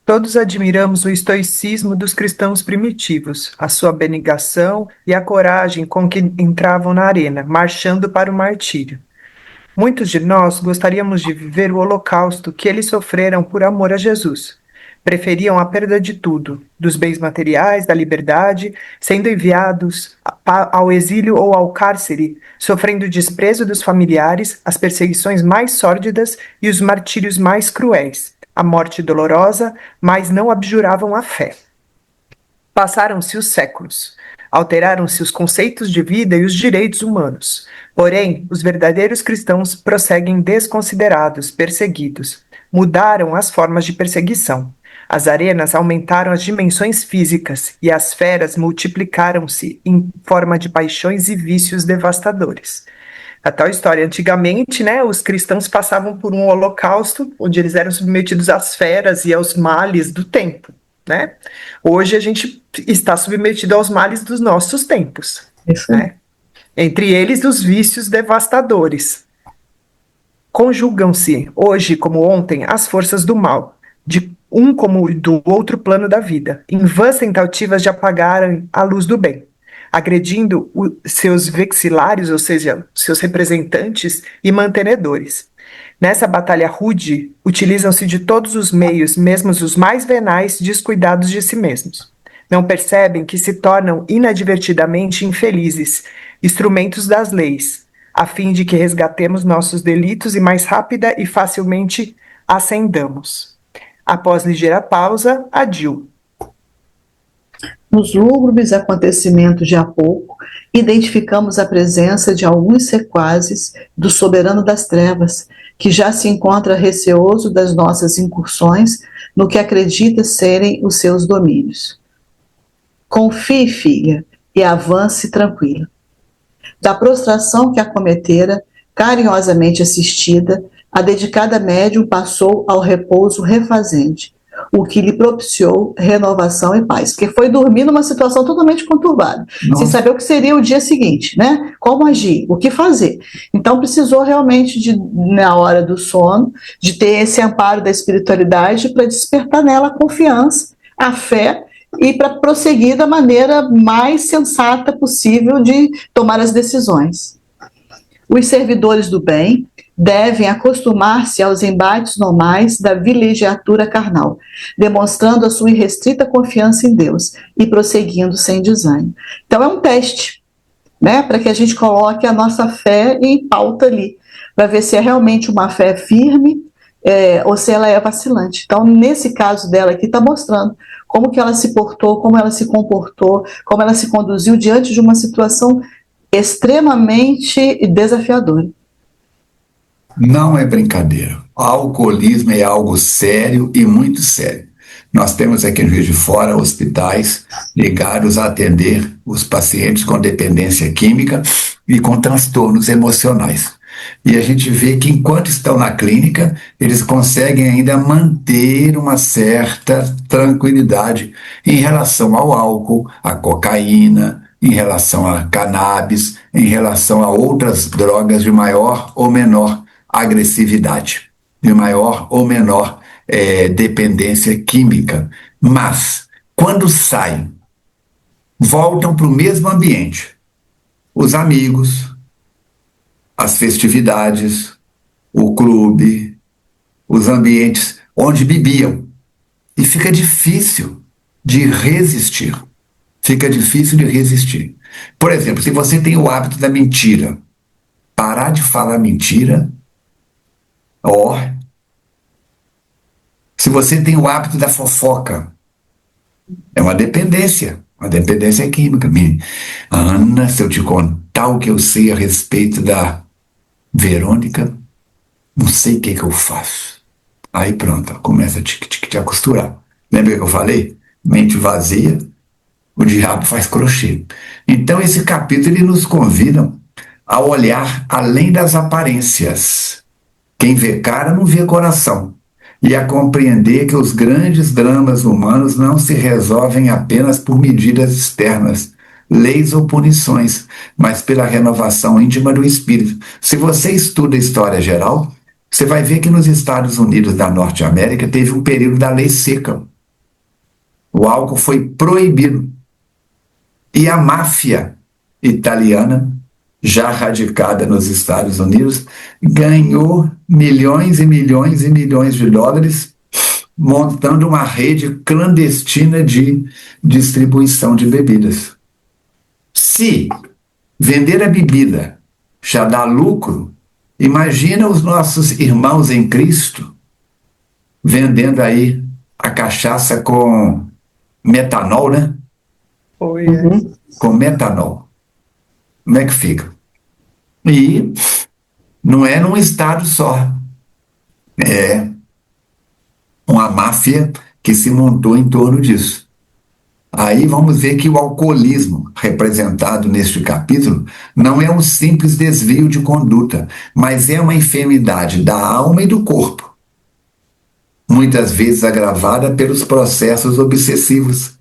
Todos admiramos o estoicismo dos cristãos primitivos, a sua abnegação e a coragem com que entravam na arena, marchando para o martírio. Muitos de nós gostaríamos de viver o holocausto que eles sofreram por amor a Jesus. Preferiam a perda de tudo, dos bens materiais, da liberdade, sendo enviados ao exílio ou ao cárcere, sofrendo o desprezo dos familiares, as perseguições mais sórdidas e os martírios mais cruéis, a morte dolorosa, mas não abjuravam a fé. Passaram-se os séculos. Alteraram-se os conceitos de vida e os direitos humanos. Porém, os verdadeiros cristãos prosseguem desconsiderados, perseguidos. Mudaram as formas de perseguição. As arenas aumentaram as dimensões físicas e as feras multiplicaram-se em forma de paixões e vícios devastadores. A tal história, antigamente, né, os cristãos passavam por um holocausto onde eles eram submetidos às feras e aos males do tempo, né? Hoje a gente está submetido aos males dos nossos tempos, né? Entre eles os vícios devastadores. Conjugam-se, hoje como ontem, as forças do mal, de um como do outro plano da vida, em vãs tentativas de apagarem a luz do bem, agredindo seus vexilários, ou seja, seus representantes e mantenedores. Nessa batalha rude, utilizam-se de todos os meios, mesmo os mais venais, descuidados de si mesmos. Não percebem que se tornam inadvertidamente infelizes, instrumentos das leis, a fim de que resgatemos nossos delitos e mais rápida e facilmente ascendamos. Após ligeira pausa, Adil. Nos lúgubres acontecimentos de há pouco, identificamos a presença de alguns sequazes do soberano das trevas, que já se encontra receoso das nossas incursões no que acredita serem os seus domínios. Confie, filha, e avance tranquila. Da prostração que a cometera, carinhosamente assistida, a dedicada médium passou ao repouso refazente, o que lhe propiciou renovação e paz, porque foi dormir numa situação totalmente conturbada, sem saber o que seria o dia seguinte, né? Como agir, o que fazer. Então precisou realmente, na hora do sono, de ter esse amparo da espiritualidade para despertar nela a confiança, a fé, e para prosseguir da maneira mais sensata possível de tomar as decisões. Os servidores do bem devem acostumar-se aos embates normais da vilegiatura carnal, demonstrando a sua irrestrita confiança em Deus e prosseguindo sem desânimo. Então é um teste, né, para que a gente coloque a nossa fé em pauta ali, para ver se é realmente uma fé firme ou se ela é vacilante. Então, nesse caso dela aqui, está mostrando como que ela se portou, como ela se comportou, como ela se conduziu diante de uma situação extremamente desafiadora. Não é brincadeira. O alcoolismo é algo sério e muito sério. Nós temos aqui no Juiz de Fora hospitais ligados a atender os pacientes com dependência química e com transtornos emocionais. E a gente vê que enquanto estão na clínica, eles conseguem ainda manter uma certa tranquilidade em relação ao álcool, à cocaína, em relação a cannabis, em relação a outras drogas de maior ou menor agressividade, de maior ou menor dependência química. Mas, quando saem, voltam para o mesmo ambiente. Os amigos, as festividades, o clube, os ambientes onde bebiam. E fica difícil de resistir. Fica difícil de resistir. Por exemplo, se você tem o hábito da mentira, parar de falar mentira, se você tem o hábito da fofoca, é uma dependência química. Ana, se eu te contar o que eu sei a respeito da Verônica, não sei o que eu faço. Aí pronto, começa a te acosturar. Lembra que eu falei? Mente vazia, o diabo faz crochê. Então esse capítulo ele nos convida a olhar além das aparências. Quem vê cara não vê coração. E a compreender que os grandes dramas humanos não se resolvem apenas por medidas externas, leis ou punições, mas pela renovação íntima do espírito. Se você estuda história geral, você vai ver que nos Estados Unidos da Norte América teve um período da lei seca. O álcool foi proibido. E a máfia italiana, já radicada nos Estados Unidos, ganhou milhões e milhões e milhões de dólares montando uma rede clandestina de distribuição de bebidas. Se vender a bebida já dá lucro, imagina os nossos irmãos em Cristo vendendo aí a cachaça com metanol, né? Com metanol. Como é que fica? E não é num estado só. É uma máfia que se montou em torno disso. Aí vamos ver que o alcoolismo, representado neste capítulo, não é um simples desvio de conduta, mas é uma enfermidade da alma e do corpo, muitas vezes agravada pelos processos obsessivos,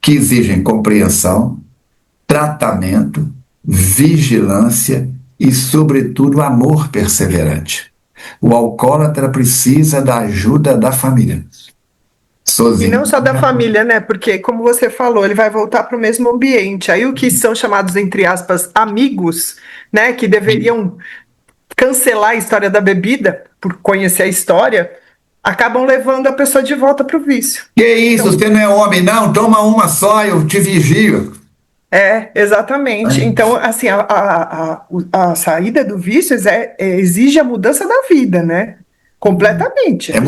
que exigem compreensão, tratamento, vigilância e, sobretudo, amor perseverante. O alcoólatra precisa da ajuda da família. Sozinho. E não só da família, né? Porque, como você falou, ele vai voltar para o mesmo ambiente. Aí o que são chamados, entre aspas, amigos, né? Que deveriam cancelar a história da bebida, por conhecer a história, acabam levando a pessoa de volta para o vício. Que isso, então, você não é homem, não? Toma uma só, eu te vigio. Exatamente. Então, assim, a saída do vício exige a mudança da vida, né? Completamente. É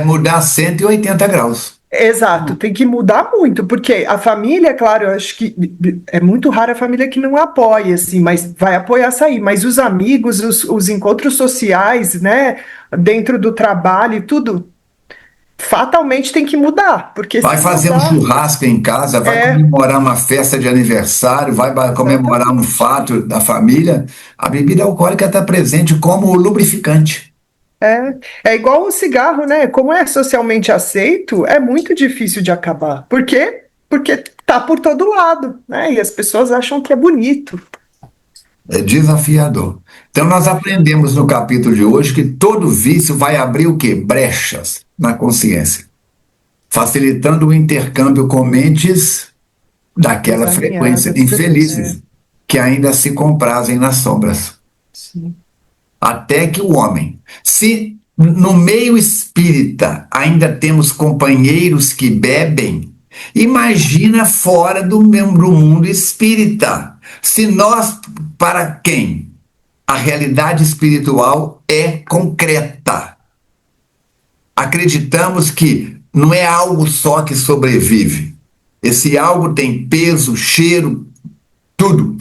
mudar 180 graus. Exato, tem que mudar muito, porque a família, claro, eu acho que é muito rara a família que não apoia, assim, mas vai apoiar sair. Mas os amigos, os encontros sociais, né, dentro do trabalho e tudo, fatalmente tem que mudar, porque Vai se fazer um mudar, churrasco em casa, vai é, comemorar uma festa de aniversário, vai comemorar um exatamente. fato da família. A bebida alcoólica está presente como lubrificante. É igual o cigarro, né? Como é socialmente aceito, é muito difícil de acabar. Por quê? Porque tá por todo lado, né? E as pessoas acham que é bonito. É desafiador. Então, nós aprendemos no capítulo de hoje que todo vício vai abrir o quê? Brechas na consciência, facilitando o intercâmbio com mentes daquela frequência, Desalinhadas. infelizes, que ainda se comprazem nas sombras. Sim. Até que o homem, se no meio espírita ainda temos companheiros que bebem, imagina fora do mundo espírita. Se nós, para quem a realidade espiritual é concreta, acreditamos que não é algo só que sobrevive. Esse algo tem peso, cheiro, tudo.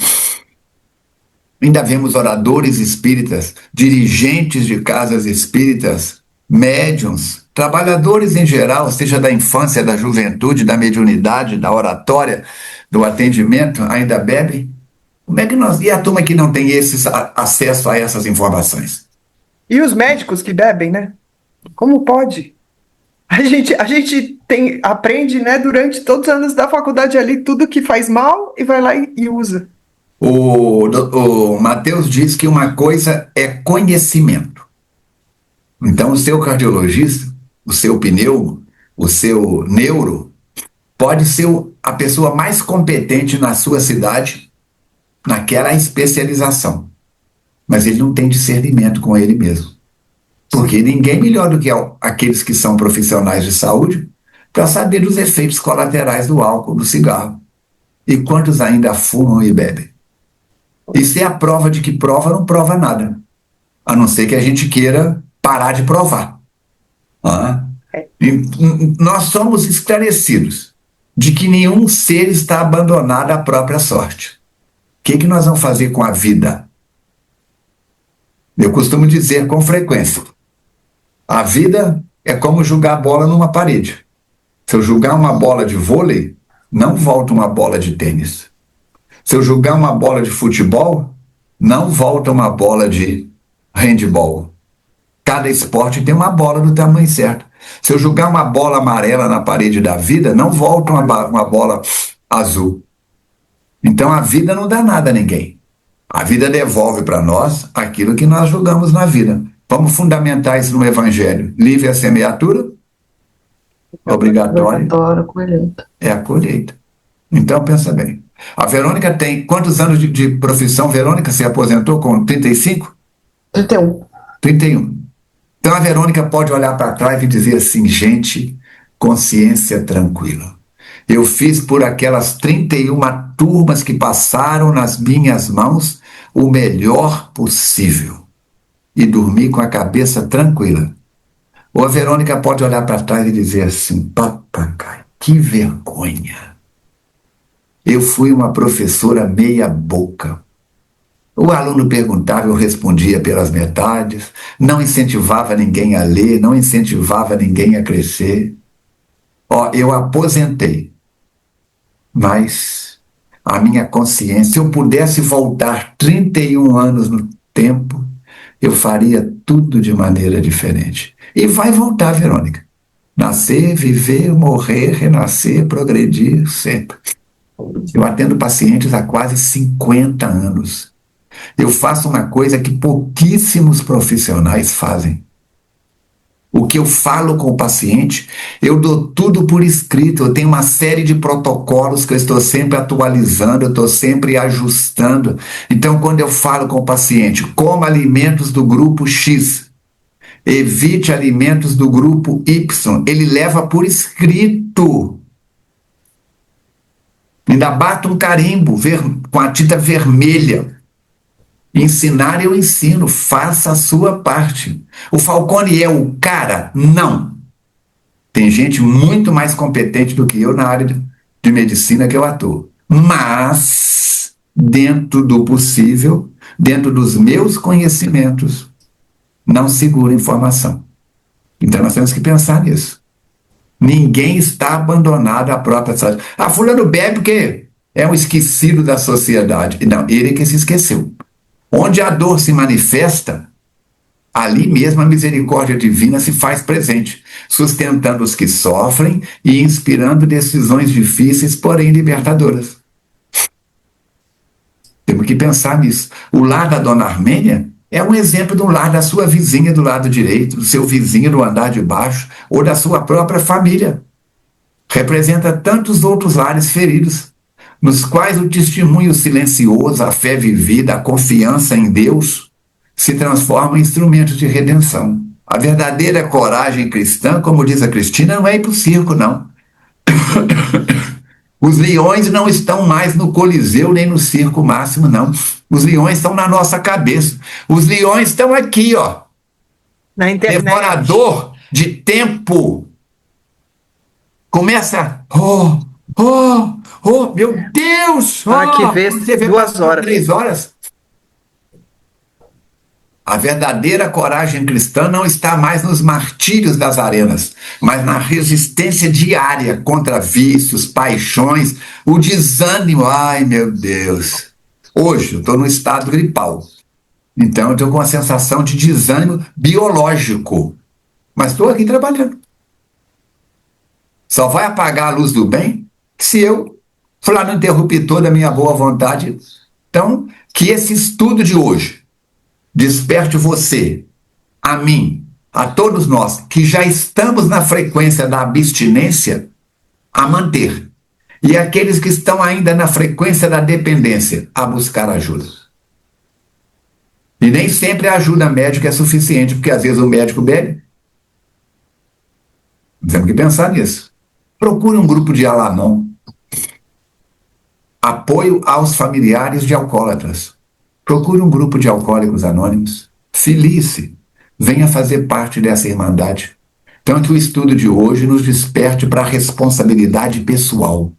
Ainda vemos oradores espíritas, dirigentes de casas espíritas, médiuns, trabalhadores em geral, seja da infância, da juventude, da mediunidade, da oratória, do atendimento, ainda bebem? Como é que nós. E a turma que não tem acesso a essas informações? E os médicos que bebem, né? Como pode? A gente aprende, né, durante todos os anos da faculdade ali, tudo que faz mal e vai lá e usa. O Mateus diz que uma coisa é conhecimento. Então, o seu cardiologista, o seu pneu, o seu neuro, pode ser a pessoa mais competente na sua cidade, naquela especialização. Mas ele não tem discernimento com ele mesmo. Porque ninguém melhor do que aqueles que são profissionais de saúde para saber dos efeitos colaterais do álcool, do cigarro. E quantos ainda fumam e bebem? Isso é a prova de que prova não prova nada. A não ser que a gente queira parar de provar. Nós somos esclarecidos de que nenhum ser está abandonado à própria sorte. O que nós vamos fazer com a vida? Eu costumo dizer com frequência, a vida é como jogar bola numa parede. Se eu jogar uma bola de vôlei, não volta uma bola de tênis. Se eu jogar uma bola de futebol, não volta uma bola de handball. Cada esporte tem uma bola do tamanho certo. Se eu jogar uma bola amarela na parede da vida, não volta uma bola azul. Então a vida não dá nada a ninguém. A vida devolve para nós aquilo que nós jogamos na vida. Vamos fundamentar isso no Evangelho. Livre a semeadura, obrigatório Colheita. é a colheita. Então pensa bem. A Verônica tem quantos anos de profissão? Verônica se aposentou com 35? 31. 31. Então a Verônica pode olhar para trás e dizer assim, gente, consciência tranquila. Eu fiz por aquelas 31 turmas que passaram nas minhas mãos o melhor possível. E dormi com a cabeça tranquila. Ou a Verônica pode olhar para trás e dizer assim, papagaio, que vergonha. Eu fui uma professora meia boca. O aluno perguntava, eu respondia pelas metades, não incentivava ninguém a ler, não incentivava ninguém a crescer. Eu aposentei, mas a minha consciência, se eu pudesse voltar 31 anos no tempo, eu faria tudo de maneira diferente. E vai voltar, Verônica. Nascer, viver, morrer, renascer, progredir, sempre. Eu atendo pacientes há quase 50 anos. Eu faço uma coisa que pouquíssimos profissionais fazem. O que eu falo com o paciente, eu dou tudo por escrito. Eu tenho uma série de protocolos que eu estou sempre atualizando, eu estou sempre ajustando. Então, quando eu falo com o paciente, coma alimentos do grupo X, evite alimentos do grupo Y, ele leva por escrito. Ainda bato um carimbo com a tinta vermelha. Ensinar eu ensino, faça a sua parte. O Falcone é o cara? Não. Tem gente muito mais competente do que eu na área de medicina que eu atuo. Mas, dentro do possível, dentro dos meus conhecimentos, não seguro informação. Então nós temos que pensar nisso. Ninguém está abandonado à própria saúde. Ah, fulano bebe porque é um esquecido da sociedade. Não, ele que se esqueceu. Onde a dor se manifesta, ali mesmo a misericórdia divina se faz presente, sustentando os que sofrem e inspirando decisões difíceis, porém libertadoras. Temos que pensar nisso. O lar da dona Armênia é um exemplo do lar da sua vizinha do lado direito, do seu vizinho do andar de baixo, ou da sua própria família. Representa tantos outros lares feridos, nos quais o testemunho silencioso, a fé vivida, a confiança em Deus, se transformam em instrumentos de redenção. A verdadeira coragem cristã, como diz a Cristina, não é ir para o circo, não. Os leões não estão mais no Coliseu nem no circo máximo, não. Os leões estão na nossa cabeça. Os leões estão aqui, ó. Na internet. Devorador de tempo. Começa. Meu Deus! Que vê você vê 2 horas. 3 horas. A verdadeira coragem cristã não está mais nos martírios das arenas, mas na resistência diária contra vícios, paixões, o desânimo. Ai, meu Deus! Hoje eu estou no estado gripal, então eu estou com uma sensação de desânimo biológico, mas estou aqui trabalhando. Só vai apagar a luz do bem se eu falar no interruptor da minha boa vontade. Então, que esse estudo de hoje desperte você, a mim, a todos nós, que já estamos na frequência da abstinência, a manter. E aqueles que estão ainda na frequência da dependência, a buscar ajuda. E nem sempre a ajuda médica é suficiente, porque às vezes o médico bebe. Temos que pensar nisso. Procure um grupo de Al-Anon. Apoio aos familiares de alcoólatras. Procure um grupo de alcoólicos anônimos. Filie-se. Venha fazer parte dessa irmandade. Então que o estudo de hoje nos desperte para a responsabilidade pessoal.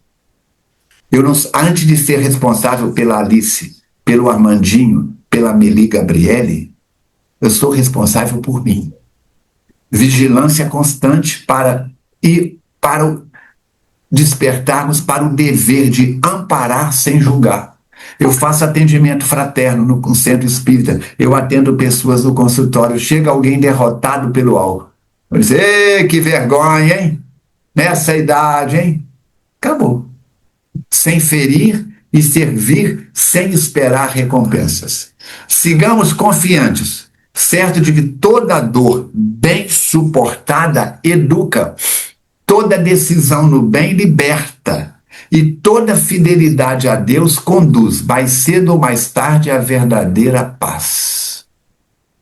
Eu não, antes de ser responsável pela Alice, pelo Armandinho, pela Meli Gabriele, eu sou responsável por mim. Vigilância constante para despertarmos para o dever de amparar sem julgar. Eu faço atendimento fraterno no centro espírita. Eu atendo pessoas no consultório. Chega alguém derrotado pelo álcool. Eu digo, ei, que vergonha, hein? Nessa idade, hein? Acabou. Sem ferir e servir sem esperar recompensas. Sigamos confiantes, certo de que toda dor bem suportada educa, toda decisão no bem liberta, e toda fidelidade a Deus conduz, mais cedo ou mais tarde, à verdadeira paz.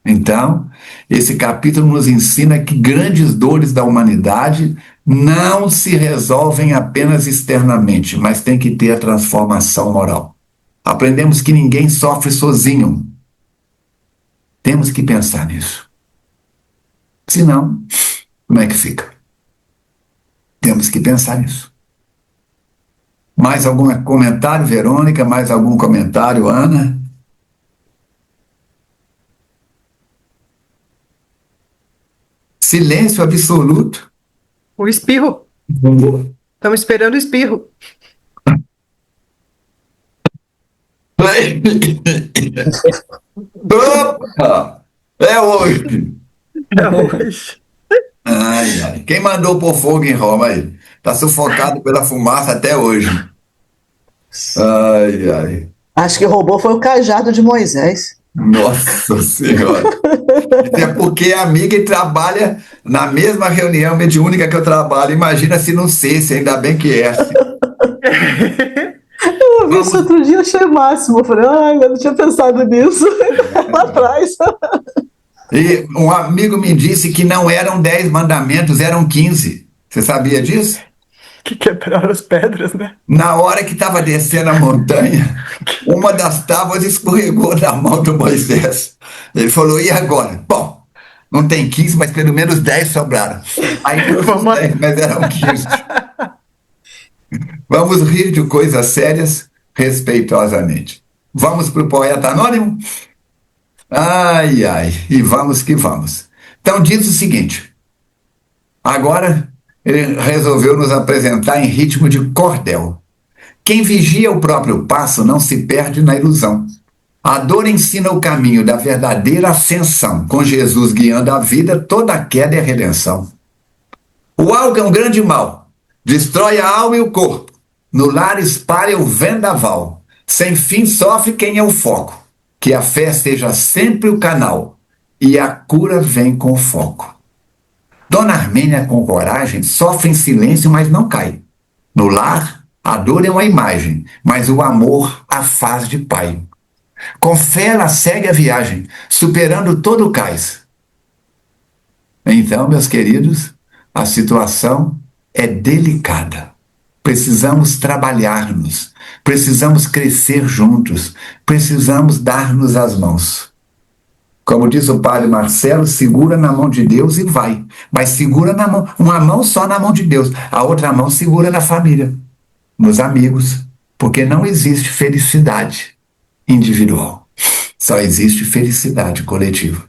Então, esse capítulo nos ensina que grandes dores da humanidade não se resolvem apenas externamente, mas tem que ter a transformação moral. Aprendemos que ninguém sofre sozinho. Temos que pensar nisso. Senão, como é que fica? Temos que pensar nisso. Mais algum comentário, Verônica? Mais algum comentário, Ana? Silêncio absoluto. O espirro. Estamos esperando o espirro. Opa! É hoje. É hoje. Ai, ai. Quem mandou pôr fogo em Roma aí? Está sufocado pela fumaça até hoje. Ai, ai. Acho que roubou foi o cajado de Moisés. Nossa Senhora. Até porque a amiga trabalha na mesma reunião mediúnica que eu trabalho. Imagina se não sei, se ainda bem que é. Eu vi isso outro dia, achei o máximo. Eu falei, ai, eu não tinha pensado nisso. Lá atrás. E um amigo me disse que não eram 10 mandamentos, eram 15. Você sabia disso? Que quebraram as pedras, né? Na hora que estava descendo a montanha, uma das tábuas escorregou da mão do Moisés. Ele falou, e agora? Bom, Não tem 15, mas pelo menos 10 sobraram. Aí Vamos- 10, mas eram 15. Vamos rir de coisas sérias respeitosamente. Vamos para o poeta anônimo? Ai, ai, e vamos que vamos. Então diz o seguinte, agora ele resolveu nos apresentar em ritmo de cordel. Quem vigia o próprio passo não se perde na ilusão. A dor ensina o caminho da verdadeira ascensão. Com Jesus guiando a vida, toda queda é redenção. O álcool é um grande mal, destrói a alma e o corpo. No lar espalha o vendaval. Sem fim sofre quem é o foco. Que a fé seja sempre o canal e a cura vem com foco. Dona Armênia, com coragem, sofre em silêncio, mas não cai. No lar, a dor é uma imagem, mas o amor a faz de pai. Com fé ela segue a viagem, superando todo o cais. Então, meus queridos, a situação é delicada. Precisamos trabalhar-nos, precisamos crescer juntos, precisamos dar-nos as mãos. Como diz o padre Marcelo, segura na mão de Deus e vai. Mas segura na mão, uma mão só na mão de Deus, a outra mão segura na família, nos amigos, porque não existe felicidade individual. Só existe felicidade coletiva.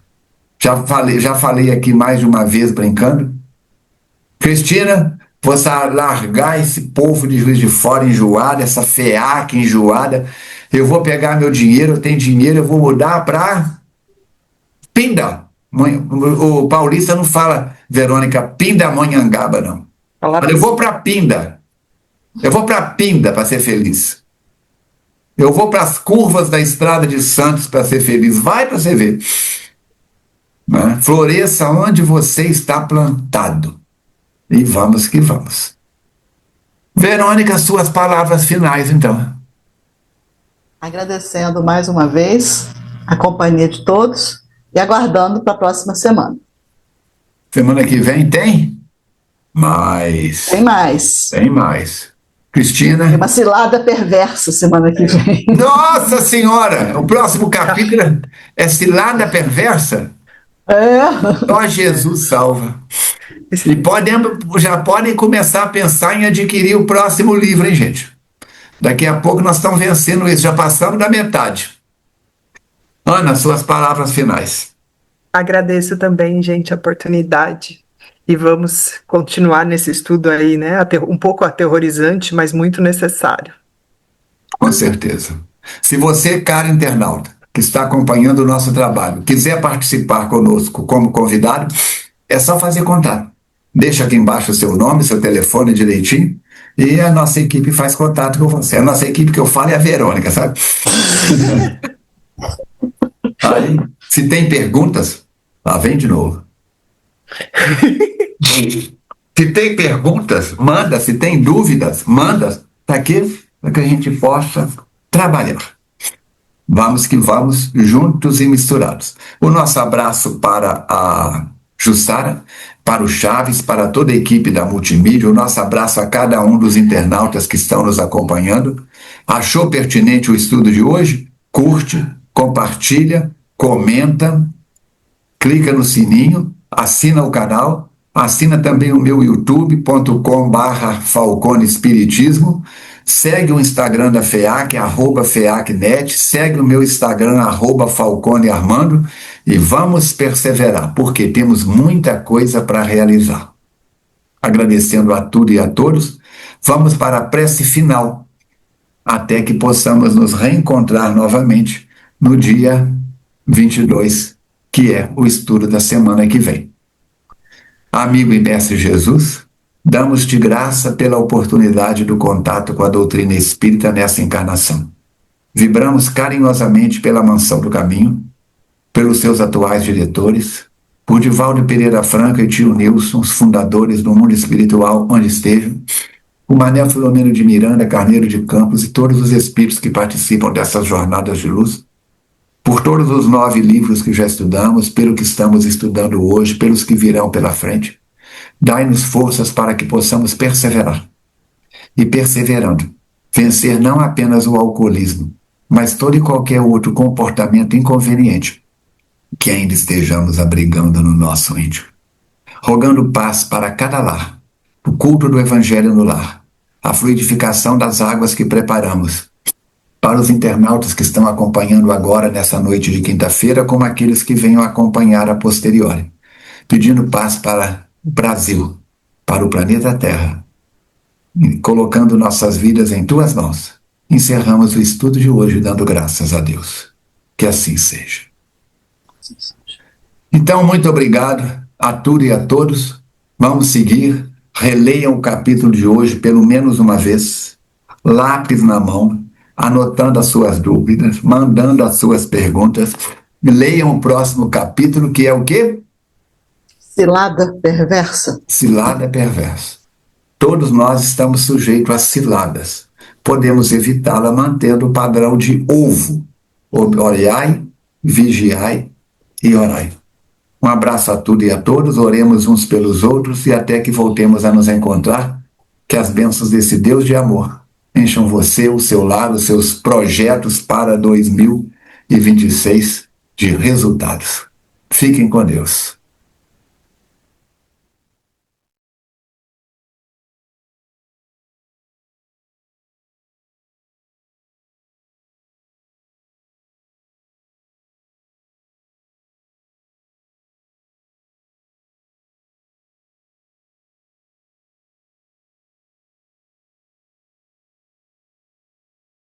Já falei aqui mais de uma vez brincando. Cristina, você largar esse povo de Juiz de Fora enjoado, essa FEAC enjoada. Eu vou pegar meu dinheiro, eu tenho dinheiro, eu vou mudar para Pinda. O paulista não fala, Verônica, Pindamonhangaba, não. Eu vou para Pinda. Eu vou para Pinda para ser feliz. Eu vou para as curvas da Estrada de Santos para ser feliz. Vai para você ver. Né? Floresça onde você está plantado. E vamos que vamos. Verônica, suas palavras finais, então. Agradecendo mais uma vez a companhia de todos e aguardando para a próxima semana. Semana que vem tem? Mais. Tem mais. Tem mais. Cristina? Tem uma cilada perversa semana que vem. Nossa Senhora! O próximo capítulo é cilada perversa? Só Jesus salva. E já podem começar a pensar em adquirir o próximo livro, hein, gente? Daqui a pouco nós estamos vencendo isso, já passamos da metade. Ana, suas palavras finais. Agradeço também, gente, a oportunidade. E vamos continuar nesse estudo aí, né? Um pouco aterrorizante, mas muito necessário. Com certeza. Se você, caro internauta, que está acompanhando o nosso trabalho, quiser participar conosco como convidado, é só fazer contato. Deixa aqui embaixo o seu nome, seu telefone direitinho, e a nossa equipe faz contato com você. A nossa equipe que eu falo é a Verônica, sabe? Aí, se tem perguntas, lá vem de novo. Se tem perguntas, manda. Se tem dúvidas, manda. Para quê? Para que a gente possa trabalhar. Vamos que vamos, juntos e misturados. O nosso abraço para a Jussara, para o Chaves, para toda a equipe da Multimídia. O nosso abraço a cada um dos internautas que estão nos acompanhando. Achou pertinente o estudo de hoje? Curte, compartilha, comenta, clica no sininho, assina o canal. Assina também o meu youtube.com/Falcone Espiritismo. Segue o Instagram da FEAC, @FEACnet. Segue o meu Instagram, @Falcone Armando. E vamos perseverar, porque temos muita coisa para realizar. Agradecendo a tudo e a todos, vamos para a prece final, até que possamos nos reencontrar novamente no dia 22, que é o estudo da semana que vem. Amigo e mestre Jesus, damos-te graça pela oportunidade do contato com a doutrina espírita nessa encarnação. Vibramos carinhosamente pela Mansão do Caminho, pelos seus atuais diretores, por Divaldo Pereira Franco e tio Nilson, os fundadores do mundo espiritual onde estejam, o Mané Filomeno de Miranda, Carneiro de Campos e todos os espíritos que participam dessas jornadas de luz, por todos os 9 livros que já estudamos, pelo que estamos estudando hoje, pelos que virão pela frente. Dai-nos forças para que possamos perseverar. E perseverando, vencer não apenas o alcoolismo, mas todo e qualquer outro comportamento inconveniente, que ainda estejamos abrigando no nosso íntimo. Rogando paz para cada lar, o culto do Evangelho no lar, a fluidificação das águas que preparamos, para os internautas que estão acompanhando agora nessa noite de quinta-feira, como aqueles que venham acompanhar a posteriori, pedindo paz para o Brasil, para o planeta Terra, colocando nossas vidas em tuas mãos. Encerramos o estudo de hoje dando graças a Deus. Que assim seja. Então, muito obrigado a tudo e a todos. Vamos seguir. Releiam o capítulo de hoje pelo menos uma vez, lápis na mão, anotando as suas dúvidas, mandando as suas perguntas. Leiam o próximo capítulo, que é o quê? Cilada perversa. Cilada perversa. Todos nós estamos sujeitos a ciladas. Podemos evitá-la mantendo o padrão de ovo. Olhai, vigiai e orai. Um abraço a tudo e a todos, oremos uns pelos outros e até que voltemos a nos encontrar, que as bênçãos desse Deus de amor encham você, o seu lar, os seus projetos para 2026 de resultados. Fiquem com Deus.